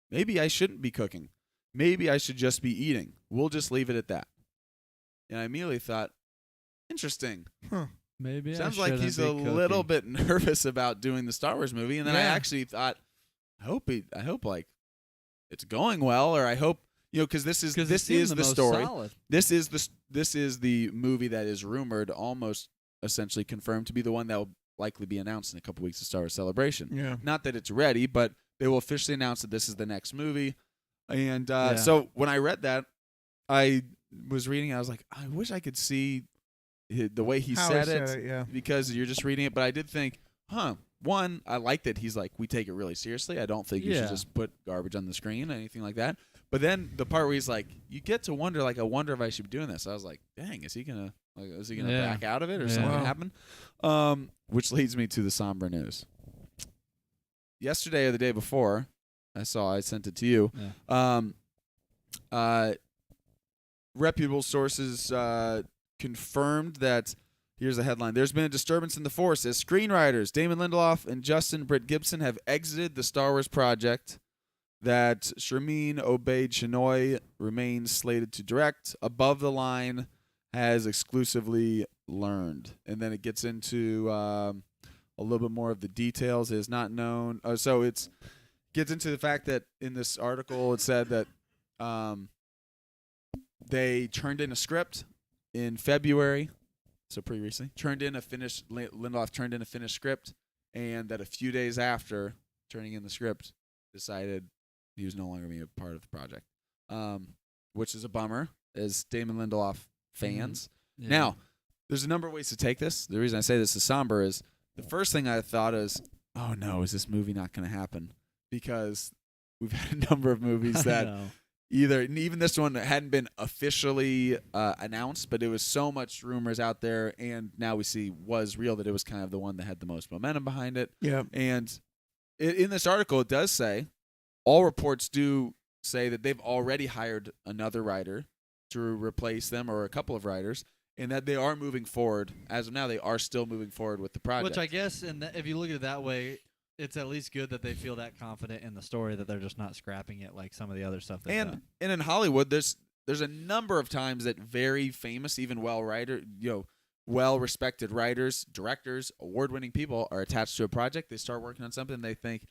maybe I shouldn't be cooking. Maybe I should just be eating. We'll just leave it at that. And I immediately thought, interesting. Huh. Maybe Sounds I like shouldn't he's be a little cooking. bit nervous about doing the Star Wars movie, and then I Yeah. actually thought, I hope like it's going well, or I hope because this is 'Cause this it seemed is the most story. solid. This is the movie that is rumored, almost essentially confirmed to be the one that will likely be announced in a couple weeks of Star Wars Celebration. Yeah. Not that it's ready, but they will officially announce that this is the next movie. And Yeah. so when I read that, I was reading. I was like, I wish I could see the way he How said he it, said it, yeah. because you're just reading it. But I did think, one, I like that he's like, we take it really seriously. I don't think you should Yeah. just put garbage on the screen or anything like that. But then the part where he's like, you get to wonder, like, I wonder if I should be doing this. I was like, dang, is he gonna Yeah. back out of it or Yeah. something Wow. happen? Which leads me to the somber news. Yesterday or the day before, I sent it to you. Yeah. Reputable sources confirmed that, here's the headline, there's been a disturbance in the Force as screenwriters Damon Lindelof and Justin Britt Gibson have exited the Star Wars project, that Sharmeen Obaid-Chinoy remains slated to direct. Above the Line has exclusively learned. And then it gets into a little bit more of the details. It is not known. So it's gets into the fact that in this article it said that they turned in a script in February, so pretty recently. Lindelof turned in a finished script, and that a few days after turning in the script, decided he was no longer going to be a part of the project, which is a bummer as Damon Lindelof fans. Yeah. Now, there's a number of ways to take this. The reason I say this is somber is the first thing I thought is, oh no, is this movie not going to happen? Because we've had a number of movies I that know. even this one hadn't been officially announced, but it was so much rumors out there, and now we see was real, that it was kind of the one that had the most momentum behind it. Yeah. And in this article, it does say, all reports do say that they've already hired another writer to replace them, or a couple of writers, and that they are moving forward. As of now, they are still moving forward with the project. Which I guess, if you look at it that way, it's at least good that they feel that confident in the story that they're just not scrapping it like some of the other stuff they've done. And in Hollywood, there's a number of times that very famous, even well-respected writers, directors, award-winning people are attached to a project. They start working on something, they think,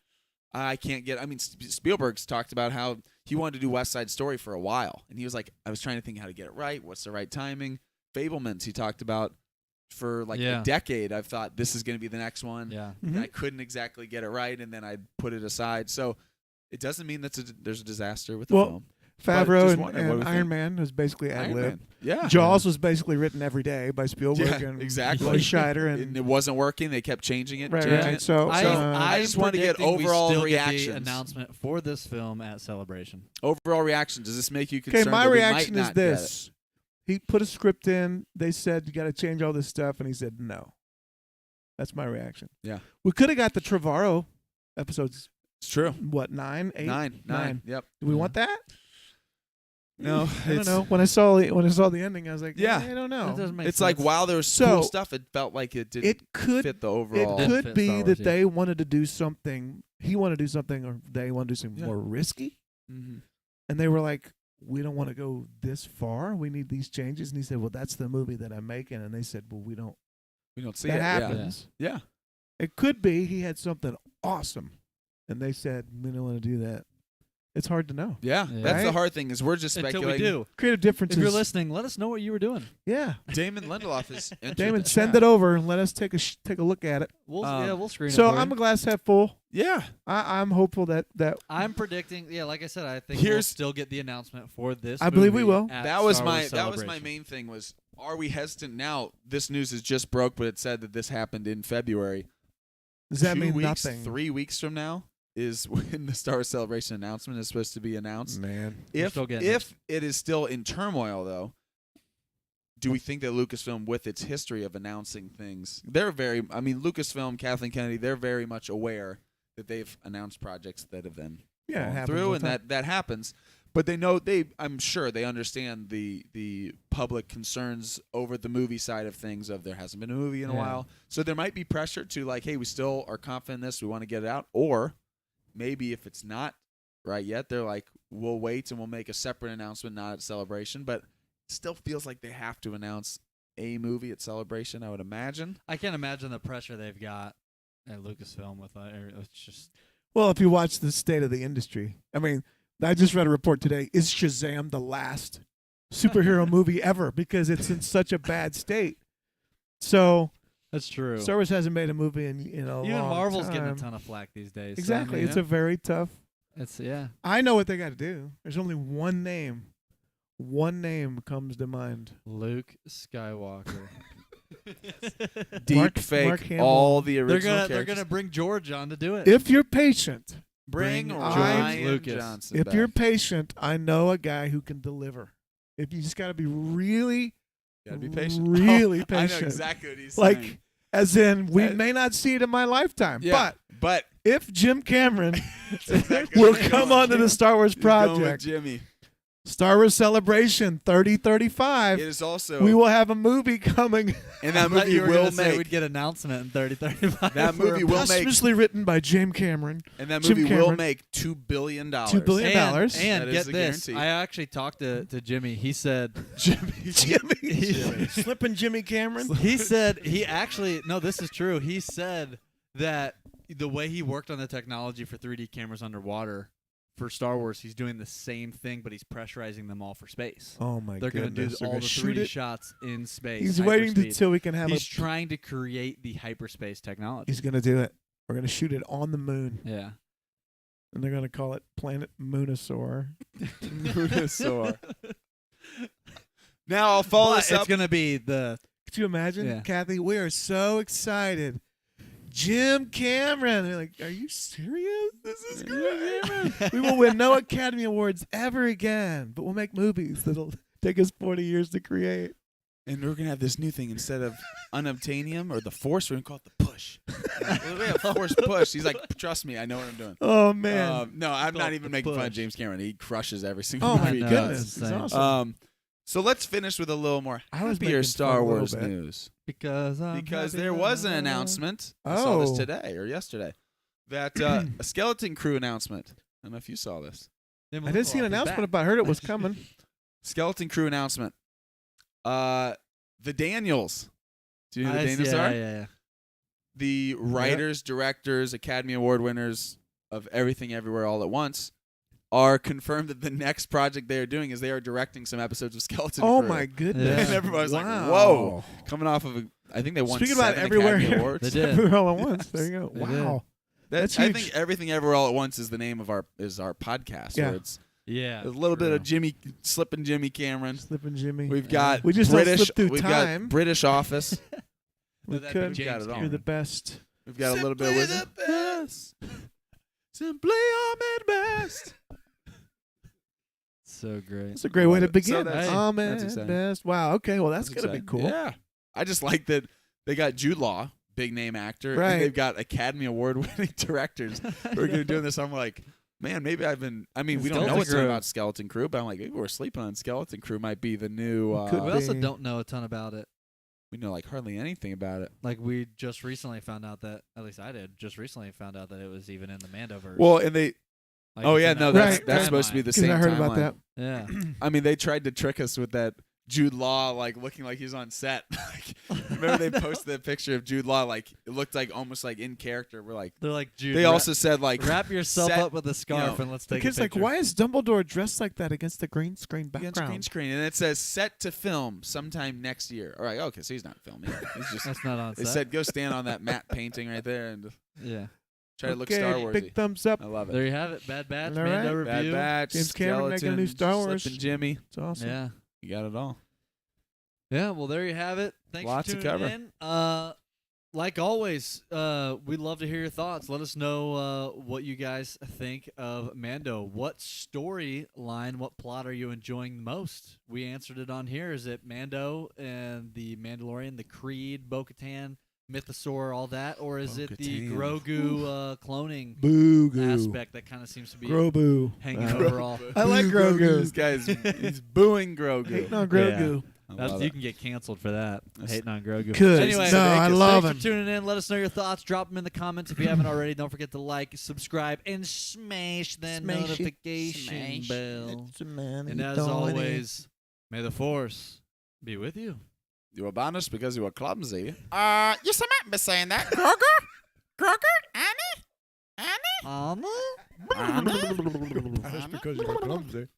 I can't get. I mean, Spielberg's talked about how he wanted to do West Side Story for a while, and he was like, I was trying to think how to get it right. What's the right timing? Fablemans, he talked about for like a decade. I've thought this is going to be the next one. Yeah. And I couldn't exactly get it right, and then I put it aside. So it doesn't mean that there's a disaster with the film. Favreau just and, wondering, what do and we Iron think? Man was basically ad Iron lib. Man. Yeah. Jaws was basically written every day by Spielberg Yeah, and exactly. Roy Scheider, And and it wasn't working. They kept changing it. right, changing right. it. So I just wanted to get overall we still reactions. Get the announcement for this film at Celebration. Overall reaction. Does this make you concerned? okay, my that we reaction might is not get it? this: he put a script in. They said you got to change all this stuff, and he said no. That's my reaction. Yeah. We could have got the Trevorrow episodes. It's true. What, 9, 8? 9. Yep. Do we want that? No, I don't know. When I saw the ending, I was like, Yeah. I don't That know. doesn't make It's sense. like while there was So, cool stuff, it felt like it didn't It could fit the overall. It Didn't could fit be Star Wars, that yeah. they wanted to do something. He wanted to do something, or they wanted to do something Yeah. more risky. Mm-hmm. And they were like, we don't want to go this far. We need these changes. And he said, well, that's the movie that I'm making. And they said, well, we don't. We don't see That it. happens. Yeah. It could be he had something awesome. And they said, we don't want to do that. It's hard to know. Yeah. Yeah. That's the Right? hard thing is we're just Until speculating. we do. Creative differences. If you're listening, let us know what you were doing. Yeah. Damon Lindelof is entered Damon, the send chat. it over and let us take a look at it. We'll screen So it for I'm you. a glass half full. Yeah. I'm hopeful that I'm predicting, like I said, I think we'll Here's- still get the announcement for this. I believe we movie will. at That was Star my Wars that was my Celebration. main thing was, are we hesitant now? This news is just broke, but it said that this happened in February. does that 2 mean weeks, nothing? 3 weeks from now is when the Star Wars Celebration announcement is supposed to be announced. Man. We're If still getting it. it is still in turmoil, though, do we think that Lucasfilm, with its history of announcing things, Lucasfilm, Kathleen Kennedy, they're very much aware that they've announced projects that have then Yeah, it gone happens through, all and the time. that happens. But I'm sure they understand the public concerns over the movie side of things. Of there hasn't been a movie in a Yeah. while, so there might be pressure to like, hey, we still are confident in this, we want to get it out, or maybe if it's not right yet, they're like, we'll wait and we'll make a separate announcement, not at Celebration. But it still feels like they have to announce a movie at Celebration, I would imagine. I can't imagine the pressure they've got at Lucasfilm with it's just Well, if you watch the state of the industry, I mean, I just read a report today. Is Shazam the last superhero movie ever because it's in such a bad state? So that's true. Star Wars hasn't made a movie in Even long Marvel's time. getting a ton of flack these days. so, Exactly. I mean, It's a very tough. it's I know what they got to do. There's only one name. One name comes to mind. Luke Skywalker. Deep Mark fake Hamill. all the they're original gonna characters. bring George on to do it. If you're patient, Bring Bring Ryan Lucas. Johnson if back. you're patient, I know a guy who can deliver. If you just got to be really, Gotta be patient. really I patient. know exactly what he's Like, saying. as in, we That- may not see it in my lifetime, Yeah, but if Jim Cameron exactly will what you're come going. onto the Star Wars You're going with project, Jimmy. Star Wars Celebration 3035, It is also we will have a movie coming. and that I thought movie you were will gonna say make we'd get an announcement in 3035. That movie will make Posthumously written by James Cameron. and that Jim movie will Cameron. make $2 billion. $2 billion. And That is get the this, guarantee. I actually talked to Jimmy. He said Jimmy. Slipping Jimmy Cameron. he said he actually no, this is true. He said that the way he worked on the technology for 3D cameras underwater for Star Wars, he's doing the same thing, but he's pressurizing them all for space. Oh my They're going to do goodness. They're all gonna the shoot 3D it. shots in space. He's waiting hyperspeed. until we can have He's a. trying to create the hyperspace technology. He's going to do it. We're going to shoot it on the moon, Yeah. and they're going to call it Planet Moonosaur. Moonosaur. Now I'll follow But this it's up. going to be the Could you imagine, Yeah. Kathy? We are so excited. Jim Cameron. They're like, are you serious? This is great. We will win no Academy Awards ever again, but we'll make movies that'll take us 40 years to create. And we're gonna have this new thing instead of unobtainium or the force. We're gonna call it the push. We have force push. He's like, trust me, I know what I'm doing. Oh, man. No, I'm Call not it even the making fun of push. James Cameron. He crushes every single Oh, my movie he know, goodness. it's It's insane. awesome. does. So let's finish with a little more I was happier making Star fun a Wars little bit. news. because There was an announcement. I saw this Oh. today or yesterday. That a skeleton crew announcement. I don't know if you saw this. I didn't see an announcement, but I heard it was coming. Skeleton crew announcement. The Daniels. Do you know who the Daniels yeah, are? yeah. The writers, directors, Academy Award winners of Everything Everywhere All at Once are confirmed that the next project they are doing is they are directing some episodes of Skeleton Oh, Crew. my goodness. And everybody's like, Wow. whoa. Coming off of, I think they won Speaking 7 about everywhere, Academy Awards. They did. Everywhere all at once. There you go. They Wow. That's That's I think huge. Everything Everywhere All at Once is the name of our podcast. Yeah. Where it's Yeah. a little bit of true. slipping Jimmy Cameron. Slipping Jimmy. We've got We just don't British. slip through we've time. got British Office. we That'd be could. James got it all. You're the best. We've got a little bit of wisdom. the best. Simply Ahmed best. So great. That's a great way to So begin. that's- Ahmed that's exciting. best. Wow. Okay. Well, that's That's gonna be exciting. cool. Yeah. I just like that they got Jude Law, big name actor, Right. and they've got Academy Award winning directors who are going to be doing this. I'm like, man, maybe we don't know Skeleton what's Crew. about Skeleton Crew, but I'm like, maybe we're sleeping on Skeleton Crew might be the new. Could We also be. don't know a ton about it. We know like hardly anything about it. Like we just recently found out that, at least I did, just recently found out that it was even in the Mandoverse. Well, and they. Like, Oh it's yeah, in no, that that's Right, that's right. supposed to be the Because same I heard timeline. about that. Yeah. I mean, they tried to trick us with that Jude Law, like looking like he's on set. Remember they posted that picture of Jude Law, like it looked like almost like in character. We're like, They're like, Jude, they also said like wrap yourself set- up with a scarf know, and let's take Because a like, picture. why is Dumbledore dressed like that against the green screen against background? green screen, and it says set to film sometime next year. All right, okay, so he's not filming. He's just. That's not on They set. said go stand on that matte painting right there and Yeah. try to look Okay, Star Warsy. big thumbs up. I love it. There you have it. Bad Batch, All Mando right. Bad review. Batch, James Cameron making a new Skeleton, Star Wars. Slippin' Jimmy. It's awesome. Yeah. You got it all. Yeah, well, there you have it. Thanks Lots for to tuning cover. in. Like always, we'd love to hear your thoughts. Let us know what you guys think of Mando. What storyline, what plot are you enjoying the most? We answered it on here. Is it Mando and the Mandalorian, the Creed, Bo Katan, Mythosaur, all that? Or is it the Bo-Katan. Grogu cloning Boo-goo. aspect that kind of seems to be Grogu. hanging Uh, over all? I like This Grogu. guy's he's booing Grogu. Hating on Grogu. I That's, love you it. can get canceled for that. That's- Hating on Grogu. Good. Anyway, No, I love thanks him. for tuning in. Let us know your thoughts. Drop them in the comments if you haven't already. Don't forget to like, subscribe, and smash that Smash it. notification bell. It's a man And eat as all it is. always, may the Force be with you. You were banished because you were clumsy. You should not be saying that. Grogu? Grogu? Annie? That's because you were clumsy.